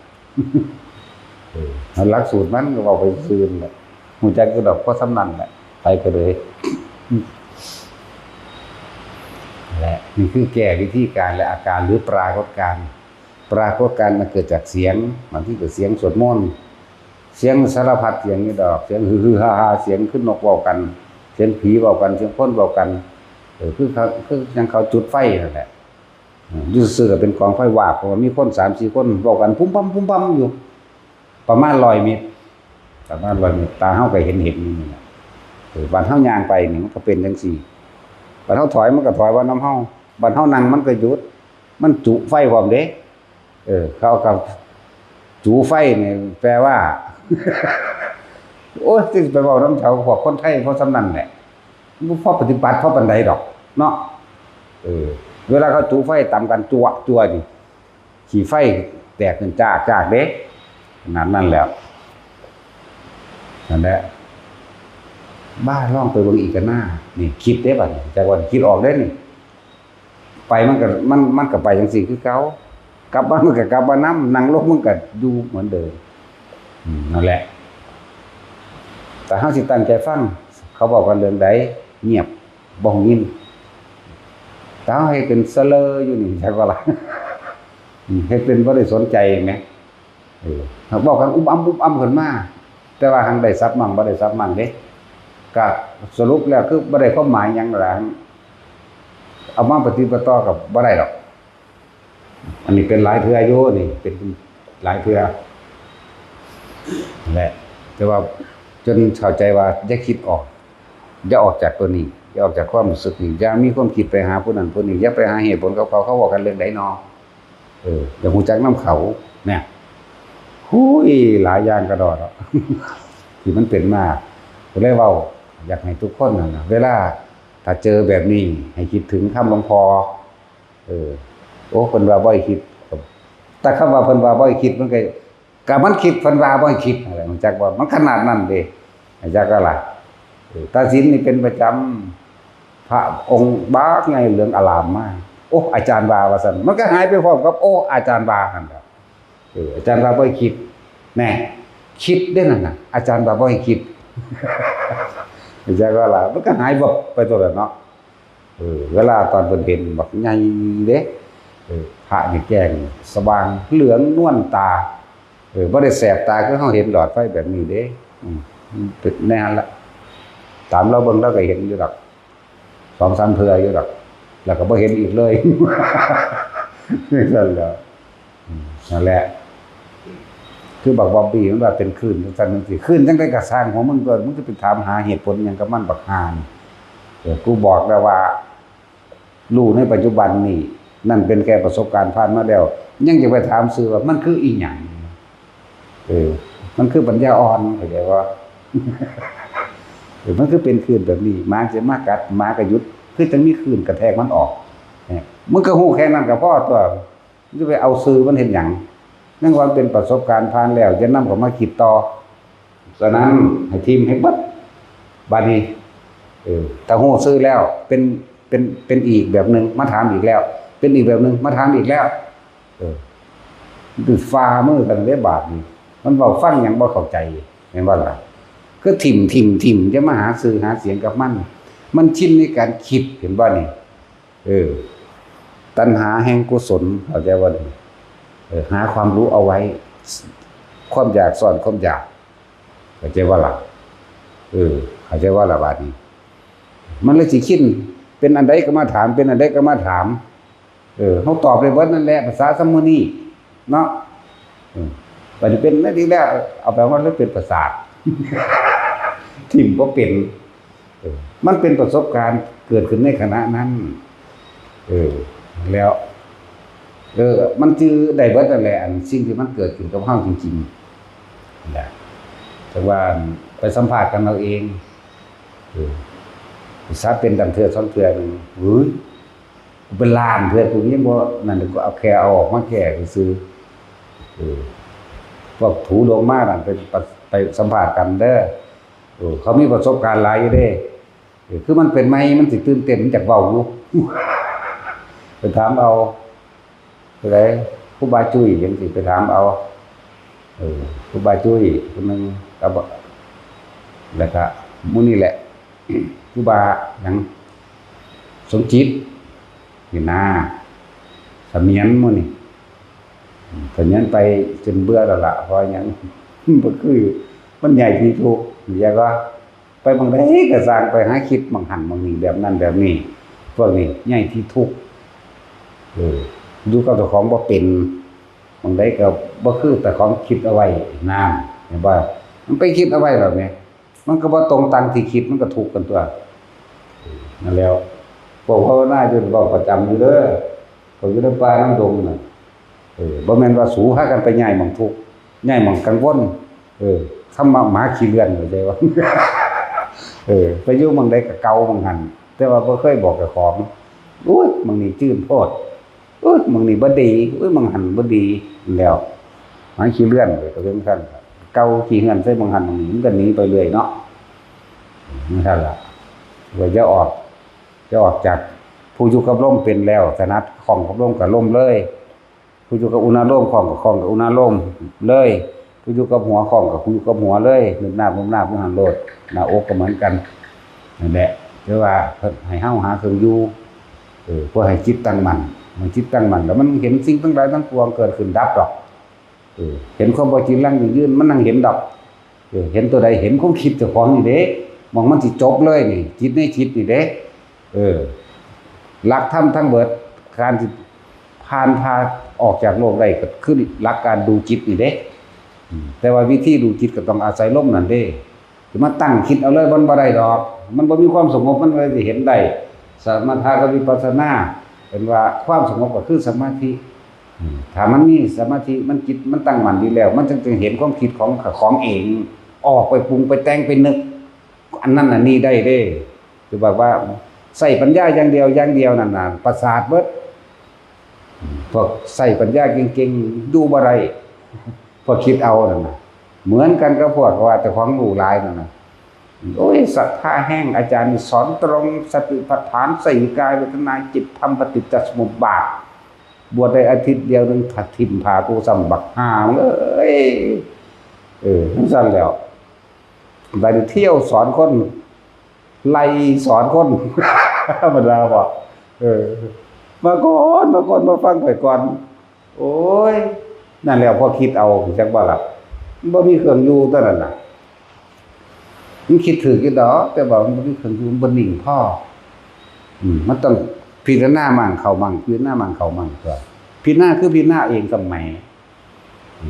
หลักสูตรมันก็เว้าไปซื่อนั่นแหละฮู้จักอยู่ดอกพอสำนั้นแหละไปก็เลยและนี่คือแก้วิธีการและอาการหรือปรากฏการณ์มันเกิดจากเสียงบางทีก็เสียงสวดมนต์เสียงสารพัดเสียงนี่ดอกเสียงฮือๆฮ่าๆเสียงขึ้นนกเว้ากันเสียงผีเว้ากันเสียงคนเว้ากันคือยังเขาจุดไฟนั่นแหละอยู่ซื่อก็เป็นกองไฟวาบเพราะว่ามีคน 3-4 คนเว้ากันพุ่มปั๊มอยู่ประมาณ100 เมตรตาเฮาก็เห็นนี่แหละบ้านเฮาย่างไปนี่มันก็เป็นจังซี่บ้านเฮาถอยมันก็ถอยว่าน้ำเฮาบ้านเฮานั่งมันก็หยุดมันจุไฟพร้อมเด้เขากับจุไฟนี่แปลว่าโอ้ยสิไปเว้านำชาวพวกคนไทยเพราะสำนั้นแหละบ่พอปฏิบัติเพราะปานใดดอกเนาะเวลาเขาจุไฟตามกันจั่วนี่ขี้ไฟแตกขึ้นจากเด้นั่นแล้วนั่นแหละบ้าลองไปเบิ่งอีกกันหน้านี่คิดได้บัดนี้จากวันคิดออกได้นี่ไปมันก็ไปจังซี่คือเก่ากลับบ้านมันก็กลับบ้านนำนั่งลงมันก็อยู่เหมือนเดิมนั่นแหละแต่เฮาสิตั้งใจฟังเขาบอกกันเรื่องใดเงียบบ่ยินถ้าให้เป็นเสลออยู่นี่จักว่าล่ะให้เป็นบ่ได้สนใจแหมเขาบอกกันอุ้มอ้ำขึ้นมาแต่ว่าหังได้ทรัพย์มั่งบ่ได้ทรัพย์มั่งเด้ก็สรุปแล้วคือบ่ได้ความหมายหยังล่ะเอามาปฏิบัติต่อกับบ่ได้ดอกอันนี้เป็นหลายเทื่ออยู่นี่เป็นหลายเทื่อแหละแต่ว่าจนเข้าใจว่าอย่าคิดออกอย่าออกจากตัวนี้อย่าออกจากความรู้สึกนี้อย่ามีความคิดไปหาผู้นั้นผู้นี้อย่าไปหาเหตุผลเขาบอกกันเรื่องใดเนาะอย่าฮู้จักนำเขาเนี่ยหลายอย่างกระดอดที่มันเป็นมาก็เลยเว้าอยากให้ทุกคนนั่นน่ะเวลาถ้าเจอแบบนี้ให้คิดถึงคำหลวงพ่อโอ้เพิ่นว่าบ่ให้คิดแต่คำว่าเพิ่นว่าบ่ให้คิดมันก็มันคิดเพิ่นว่าบ่ให้คิดอะไรมันจักว่ามันขนาดนั้นเด้จักก็ล่ะตาศีลนี่เป็นประจำพระองค์บากไงเหลืองอลามมากโอ้อาจารย์ว่าว่าซั่นมันก็หายไปพร้อมกับโอ้อาจารย์ว่านั่นล่ะอาจารย์ว่าบ่ให้คิดแน่คิดได้นั่นน่ะอาจารย์ว่าบ่ให้คิดจักว่าล่ะมันก็หายวับไปตัวแล้วเนาะเวลาตอนเพิ่นเห็นบักใหญ่เด้พระนี่แจ้งสว่างเหลืองนวลตาบ่ได้แสบตาคือเฮาเห็นหลอดไฟแบบนี้เด้เป็นแน่นละตามเราเบิ่งเราก็เห็นอยู่ดอก2-3เทื่ออยู่ดอก แล้วก็บ่เห็นอีกเลยนั่นแหละนั่นแหละคือบักบอบบี้มันว่าเป็นคลื่นจังซั่นสิคลื่นจังได๋ก็สร้างของมึงตัวมึงจะไปถามหาเหตุผลหยังกับมันบักห่านี่กูบอกแล้วว่ารู้ในปัจจุบันนี่นั่นเป็นแค่ประสบการณ์ผ่านมาแล้วยังจะไปถามซื่อว่ามันคืออีหยังมันคือปัญญาอ่อนเข้าใจว่ามันคือเป็นคลื่นแบบนี้ม้าจะมากัดม้าก็หยุดคือจังมีคลื่นกระแทกมันออกมึงก็ฮู้แค่นั้นก็พอตัวมึงจะไปเอาซื่อมันเห็นหยังนั่นว่าเป็นประสบการณ์ผ่านแล้วจะนำเข้ามาคิดต่อฉะนั้นให้ทีมให้เบิดบัดนี้ถ้าฮู้ซื่อแล้วเป็นอีกแบบนึงมาถามอีกแล้วเป็นอีกแบบนึงมาถามอีกแล้วคือฟ้ามือกันได้บาดนี่มันเว้าฟังหยังบ่เข้าใจแม่นบ่ล่ะคือถิ่มจะมาหาสื่อหาเสียงกับมันชินในการคิดเห็นบ่นี่ตัณหาแห่งกุศลเข้าใจบ่นี่หาความรู้เอาไว้ความอยากซ่อนความอยากเข้าใจว่าล่ะเข้าใจว่าล่ะบาดนี้มันเลยสิคิดเป็นอันใดก็มาถามเป็นอันใดก็มาถามเฮาตอบได้เบิดนั่นแหละภาษาซัมมื้อนี้เนาะบัดนี้เป็นนั่นดีแล้วเอาแปลว่าเป็นประสาททิ่มบ่เป็นมันเป็นประสบการณ์เกิดขึ้นในขณะนั้นแล้วมันจื้อได้เบิดนั่นแหละอันสิ่งที่มันเกิดขึ้นกับเฮาจริงๆแหละแต่ว่าไปสัมภาษณ์กันเอาเองซะเป็นดังเทื่อ2เทื่อนึงเป็นล้านเทื่อกูยังบ่นั่นก็เอาแค่เอาออกมาแค่ซื่อพวกถูดงมานั่นไปสัมภาษณ์กันเด้อเขามีประสบการณ์หลายอยู่เด้คือมันเป็นไหมมันสิตื่นเต้นจากเว้าอยู่ไปถามเอาอะไรครูบาจุ้ยจังสิไปถามเอาครูบาจุ้ยคนนึงก็แล้วก็มื้อนี้แหละครูบาหยังสมจิตนี่นะเสมียนมื้อนี้เสมียนไปจนเบื่อแล้วล่ะเพราะหยังบ่คือมันใหญ่ที่ทุกอย่าว่าไปบางใดก็สร้างไปหาคิดบางหันบางนี้แบบนั้นแบบนี้พวกนี้ใหญ่ที่ทุกดูกับเจ้าของบ่เป็นบางใดก็บ่คือแต่ของคิดเอาไว้นานเห็นบ่มันไปคิดเอาไว้แล้วแม่มันก็บ่ตรงตามที่คิดมันก็ทุกข์กันตัวนั่นแล้วพวกภาวนาจนบอกประจำอยู่เด้อเขาอยู่ในป่าน้ำดงน่ะบ่แม่นว่าสูพากันไปย้ายหม่องทุกข์ย้ายหม่องกังวลคำหมาขี้เลื่อนเข้าใจว่าไปอยู่หม่องใดก็เก่าหม่องหันแต่ว่าบ่เคยบอกเจ้าของอุ๊ยหม่องนี้จื้นโพดอุ๊ยหม่องนี้บ่ดีอุ๊ยหม่องหันบ่ดีแล้วหมาขี้เลื่อนก็เป็นซั่นเก่าขี้เหือนใส่หม่องหันหม่องนี้มันก็หนีไปเรื่อยเนาะนั่นซั่นล่ะว่าจะออกจากผู้อยู่กับลมเป็นแล้วถนัดคล่องกับลมก็ลมเลยผู้อยู่กับอุณหภูมิคล่องกับอุณหภูมิเลยผู้อยู่กับหัวคล่องกับผู้อยู่กับหัวเลยนึกหน้ามันหันโลดหน้าอกก็เหมือนกันนั่นแหละเรียกว่าให้เฮาหาเครื่องอยู่เพื่อให้จิตตั้งมั่นมันจิตตั้งมั่นแล้วมันเห็นสิ่งทั้งหลายทั้งปวงเกิดขึ้นดับดอกเห็นความบ่จริงลั่งยืนมันนั่งเห็นดอกเห็นตัวใดเห็นความคิดเจ้าของนี่เด้มองมันสิจบเลยนี่จิตในจิตนี่เด้หลักธรรมทั้งเบิดการที่พาออกจากโลกได้ก็คือหลักการดูจิตนี่เด้แต่ว่าวิธีดูจิตก็ต้องอาศัยลมนั่นเด้สิมาตั้งคิดเอาเลยบ่ได้ดอกมันบ่มีความสงบมันเลยสิเห็นได้สมถะกับวิปัสสนาเป็นว่าความสงบก็คือสมาธิถ้ามันมีสมาธิมันจิตมันตั้งมั่นดีแล้วมันจึงเห็นความคิดของเองออกไปปรุงไปแต่งไปนึกอันนั้นน่ะนี่ได้เด้คือแบบว่าใส่ปัญญาอย่างเดียวนั่นน่ะประสาทเบิดพวกใส่ปัญญาเก่งๆดูบ่ได้พวกคิดเอานั่นน่ะเหมือนกันกับพวกว่าแต่ของรู้หลายนั่นน่ะโอ้ยศรัทธาแห้งอาจารย์สอนตรงสติปัฏฐาน4กายเวทนาจิตธรรมปฏิจจสมุปบาทบวชได้อาทิตย์เดียวนึงทิ่มพากูซ้ำบักห่ามึงทั้งสั้นแล้วไปเที่ยวสอนคนไล่สอนคนธรรมดาบ่มาก่อนมาฟังไปก่อนโอ้ยนั่นแล้วพอคิดเอาจักบ่ล่ะบ่มีเครื่องอยู่ตอนนั้นน่ะมันคิดถือกี่ดอกแต่ว่ามันบ่มีเครื่องอยู่บ่นิ่งพอมันต้อง พิจารณามั่งเข้ามั่งพิจารณามั่งเข้ามั่งก็พิจารณาคือพิจารณาเองสมัย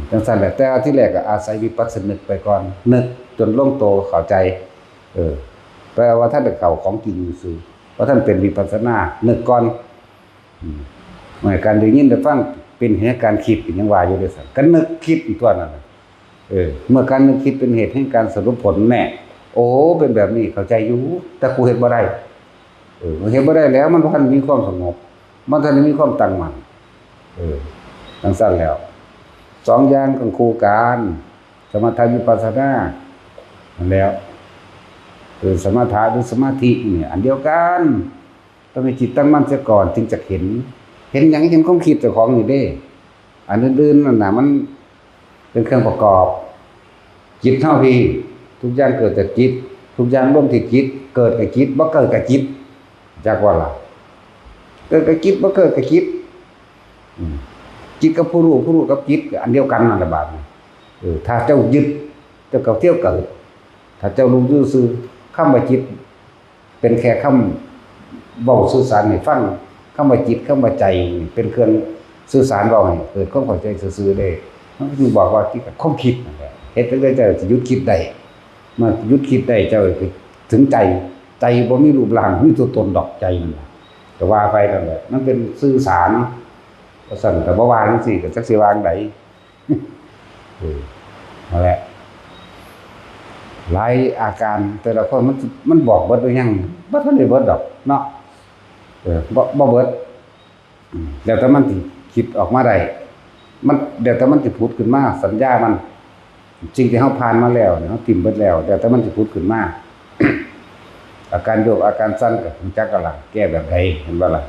จังซั่นแหละแต่ที่แรกก็อาศัยวิปัสสนึกไปก่อนนึกจนลงโตเข้าใจแปลว่าท่านเป็นเข้าของจริงซื่อว่าท่านเป็นวิปัสสนานึกก่อนเมื่อการได้ยินได้ฟังเป็นเหตุการคิดอย่างว่าอยู่ด้วยซั่นก็นึกคิดอีกตัวนั้นเมื่อการนึกคิดเป็นเหตุให้การสรุปผลแน่โอ้เป็นแบบนี้เข้าใจอยู่แต่กูเฮ็ดบ่ได้เฮ็ดบ่ได้แล้วมันบ่ทันมีความสงบมันทันมีความตั้งมั่นจังซั่นแล้วสองอย่างกันคู่กันสมถะวิปัสสนานั่นแล้วสมถะหรือสมาธิเนี่ยอันเดียวกันต้องมีจิตตั้งมั่นเสียก่อนจึงจะเห็นหยังเห็นความคิดเจ้าของนี่เด้อันอื่นๆนั่นน่ะมันเป็นเครื่องประกอบจิตเท่าที่ทุกอย่างเกิดจากจิตทุกอย่างร่วมที่จิตเกิดกับจิตบ่เกิดกับจิตจักว่าล่ะเกิดกับจิตบ่เกิดกับจิตจิตกับผู้รู้กับจิตอันเดียวกันนั่นแหละบาดนี้ถ้าเจ้ายึดเจ้าก็เที่ยวเกิดถ้าเจ้ารู้ซื่อๆคำว่าจิตเป็นแค่คำเว้าสื่อสารให้ฟังคำว่าจิตคำว่าใจเป็นเครื่องสื่อสารเว้าให้เกิดความเข้าใจซื่อๆได้มันคือบอกว่าที่กับความคิดนั่นแหละเฮ็ดจังได๋เจ้าสิหยุดคิดได้เมื่อหยุดคิดได้เจ้าคือถึงใจบ่มีรูปร่างมีตัวตนดอกใจนั่นแหละก็ว่าไปนั่นแหละมันเป็นสื่อสารว่าซั่นแต่บ่ว่าจังซี่ก็จักสิว่าจังไดนั่นแหละหลายอาการแต่ละคนมันบอกเบิดหรือยังบ่ทันได้เบิดดอกเนาะบ่เบิดแล้วแต่มันสิคิดออกมาได้มันเดี๋ยวแต่มันสิผุดขึ้นมาสัญญามันสิ่งที่เฮาผ่านมาแล้วเนี่ยเฮาทิ่มเบิดแล้วเดี๋ยวแต่มันสิผุดขึ้นมา อาการโยกอาการสั่นก็รู้จักกันล่ะแก้แบบใดเห็นบ่ล่ะ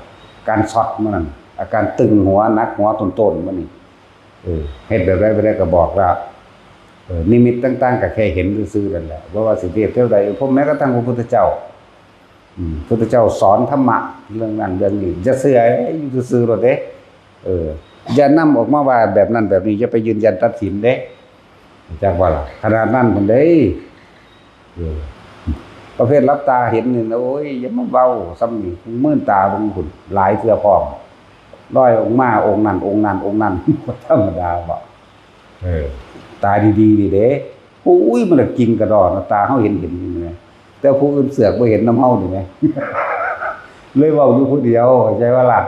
การช็อตมันนั่นอาการตึงหัวหนักหัวต้นๆมันนี่เฮ็ดแบบใดบ่ได้ก็บอกแล้วนิมิตต่างๆก็แค่เห็นซื่อๆนั่นแหละบ่ว่าสิเทียบเท่าใดผมแม้กระทั่งพระพุทธเจ้าพระพุทธเจ้าสอนธรรมะเรื่องนั้นเรื่องนี้อย่าเชื่ออยู่ซื่อๆโลดเด้อย่านำออกมาว่าแบบนั้นแบบนี้อย่าไปยืนยันตัดสินเด้จักว่าล่ะขนาดนั้นพุ่นเด้ประเภทรับตาเห็นนี่โอ้ยอย่ามาเว้าซ้ำนี่มื่นตาเบิ่งพุ่นหลายเทื่อพร้อมร้อยองค์มาองค์นั้นองค์นั้นองค์นั้นบ่ธรรมดาบ่ตาดีๆนี่เด้โอ้ยมันละกินกระดอนตาเฮาเห็นนี่แหมแต่ผู้อื่นเสือกบ่เห็นนำเฮานี่แหมเลยเว้าอยู่ผู้เดียวเข้าใจว่าล่ะ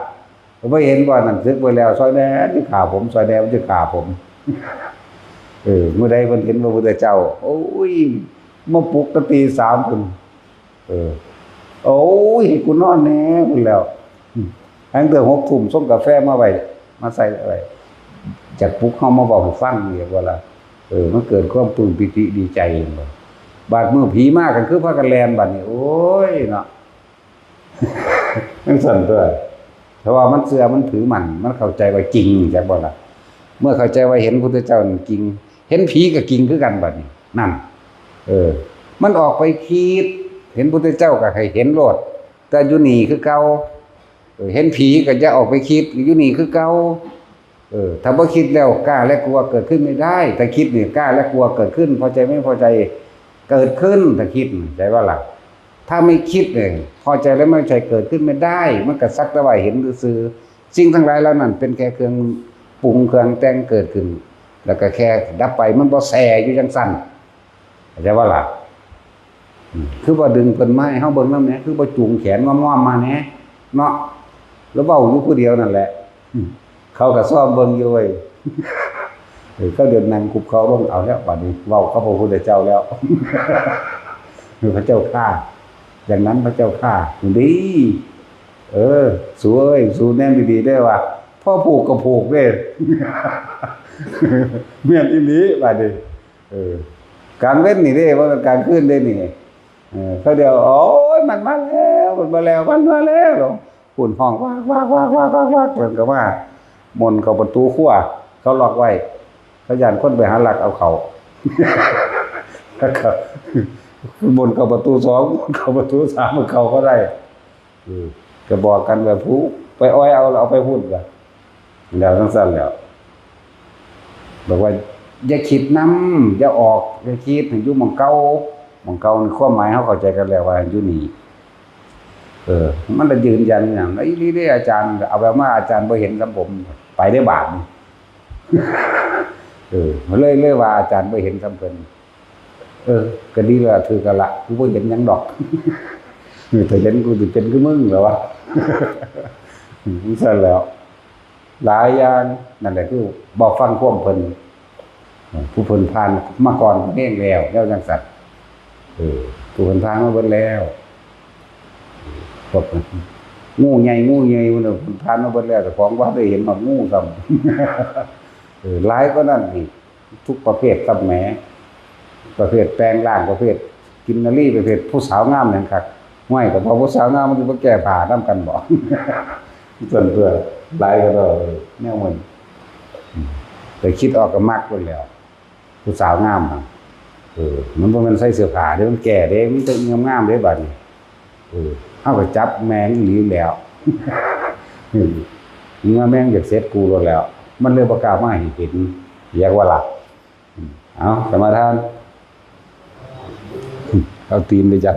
บ่เห็นว่านั่นซึกไปแล้วซอยแน่สิฆ่าผมซอยแน่มันสิฆ่าผมเมื่อใดเพิ่นเห็นพระพุทธเจ้าโอ้ยมาปลุกตั้งตี 3 พุ่นโอ้ยให้กูนอนแหน่พุ่นแล้วตั้งแต่ 6 ทุ่มส่งกาแฟมาไว้มาใส่ไว้จากปลุกเฮามาบอกให้ฟังนี่ว่าล่ะมันเกิดความปลื้มปิติดีใจบ่บาดมื้อผีมากันคือพากันแล่นบัดนี้โอ้ยเนาะจังซั่นตัวเพราะว่ามันเชื่อมันถือมันเข้าใจว่าจริงจักบ่ล่ะเมื่อเข้าใจว่าเห็นพุทธเจ้าจริงเห็นผีก็จริงคือกันบัดนี้นั่นมันออกไปคิดเห็นพุทธเจ้าก็ให้เห็นโลดแต่อยู่นี่คือเก่าเห็นผีก็อย่าออกไปคิดอยู่นี่คือเก่าถ้าบ่คิดแล้วกล้าและกลัวเกิดขึ้นไม่ได้แต่คิดนี่กล้าและกลัวเกิดขึ้นพอใจไม่พอใจเกิดขึ้นถ้าคิดใจว่าล่ะถ้าไม่คิดเนี่ยพอใจและไม่พอใจเกิดขึ้นไม่ได้มันก็สักแต่ว่าเห็นซื่อสิ่งทั้งหลายแล้วนั่นเป็นแค่เครื่องปรุงเครื่องแต่งเกิดขึ้นแล้วก็แค่ดับไปมันบ่แซ่อยู่จังซั่นเข้าใจว่าล่ะคือบ่ดึงเพิ่นมาให้เฮาเบิ่งนำแหน่คือบ่จูงแขนง้อมๆมาแหน่เนาะแล้วเว้าอยู่ผู้เดียวนั่นแหละเขาก็ซ้อมเบิ่งอยู่เว้ยเขาเดินนั่งคุบเขาลงเอาแล้วบัดนี้เว้ากับพระพุทธเจ้าแล้วพระเจ้าข้าอย่างนั้นพระเจ้าข้าดีสู้เอ้ยสู้แน่นดีๆได้ว่าพ่อผูกก็ผูกเด้แม่นอีหลีบัดนี้กลางเว้นนี่เด้ว่าการคืนเด้นี่เขาเดียวโอ้ยมันมาแล้วมันมาแล้วฝุ่นห้องวากเพิ่นก็ว่ามนเข้าประตูครัวเขาล็อกไว้เขาย่านคนไปหาลักเอาเขาครับบนเข้าประตู2เข้าประตู3มันเข้าก็ได้ก็บอกกันแบบผู้ไปอ้อยเอาไปพูดกันแล้วทั้งสั้นแล้วบอกว่าอย่าคิดนำอย่าออกอย่าคิดให้อยู่หม่องเก่านี่ความหมายเฮาเข้าใจกันแล้วว่าอยู่นี่ มันจะยืนยันอย่างไอ้นี่ได้อาจารย์เอาแบบว่าอาจารย์บ่เห็นกับผมไปได้บาทเลยว่าอาจารย์บ่เห็นกับเพิ่นก็ดีแล้วถือกันละกูบ่เห็นหยังดอกถ้าเห็นกูสิเป็นคือมึงแล้ววะซั่นแล้วหลายอย่างนั่นแหละคือบ่ฟังความเพิ่นผู้เพิ่นผ่านมาก่อนเองแล้วจังซั่นผู้เพิ่นผ่านมาเบิดแล้วพวกงูใหญ่มันผ่านมาเบิดแล้วแต่ของว่าได้เห็นมันงูซ้ำหลายก็นั่นอีกทุกประเภทกับแหมประเภทแปลงร่างประเภทกินนารีประเภทผู้สาวงามนั่นครับห้วยก็พอผู้สาวงามมันสิบ่แก้ผ้านำกันบ่ส่วนเพื่อหลายก็แนวมันแต่คิดออกก็มักพุ่นแล้วผู้สาวงามมันบ่แม่นใส่เสื้อผ้าเด้มันแก่เด้มันต้องงามๆเด้บัดนี้เฮาก็จับแมงอีหลีแล้วมึงว่าแมงอยากเสร็จกูแล้วมันเลยบ่กล้ามาให้เห็นอยากว่าล่ะเอาสมาทานเอาตีนไปจับ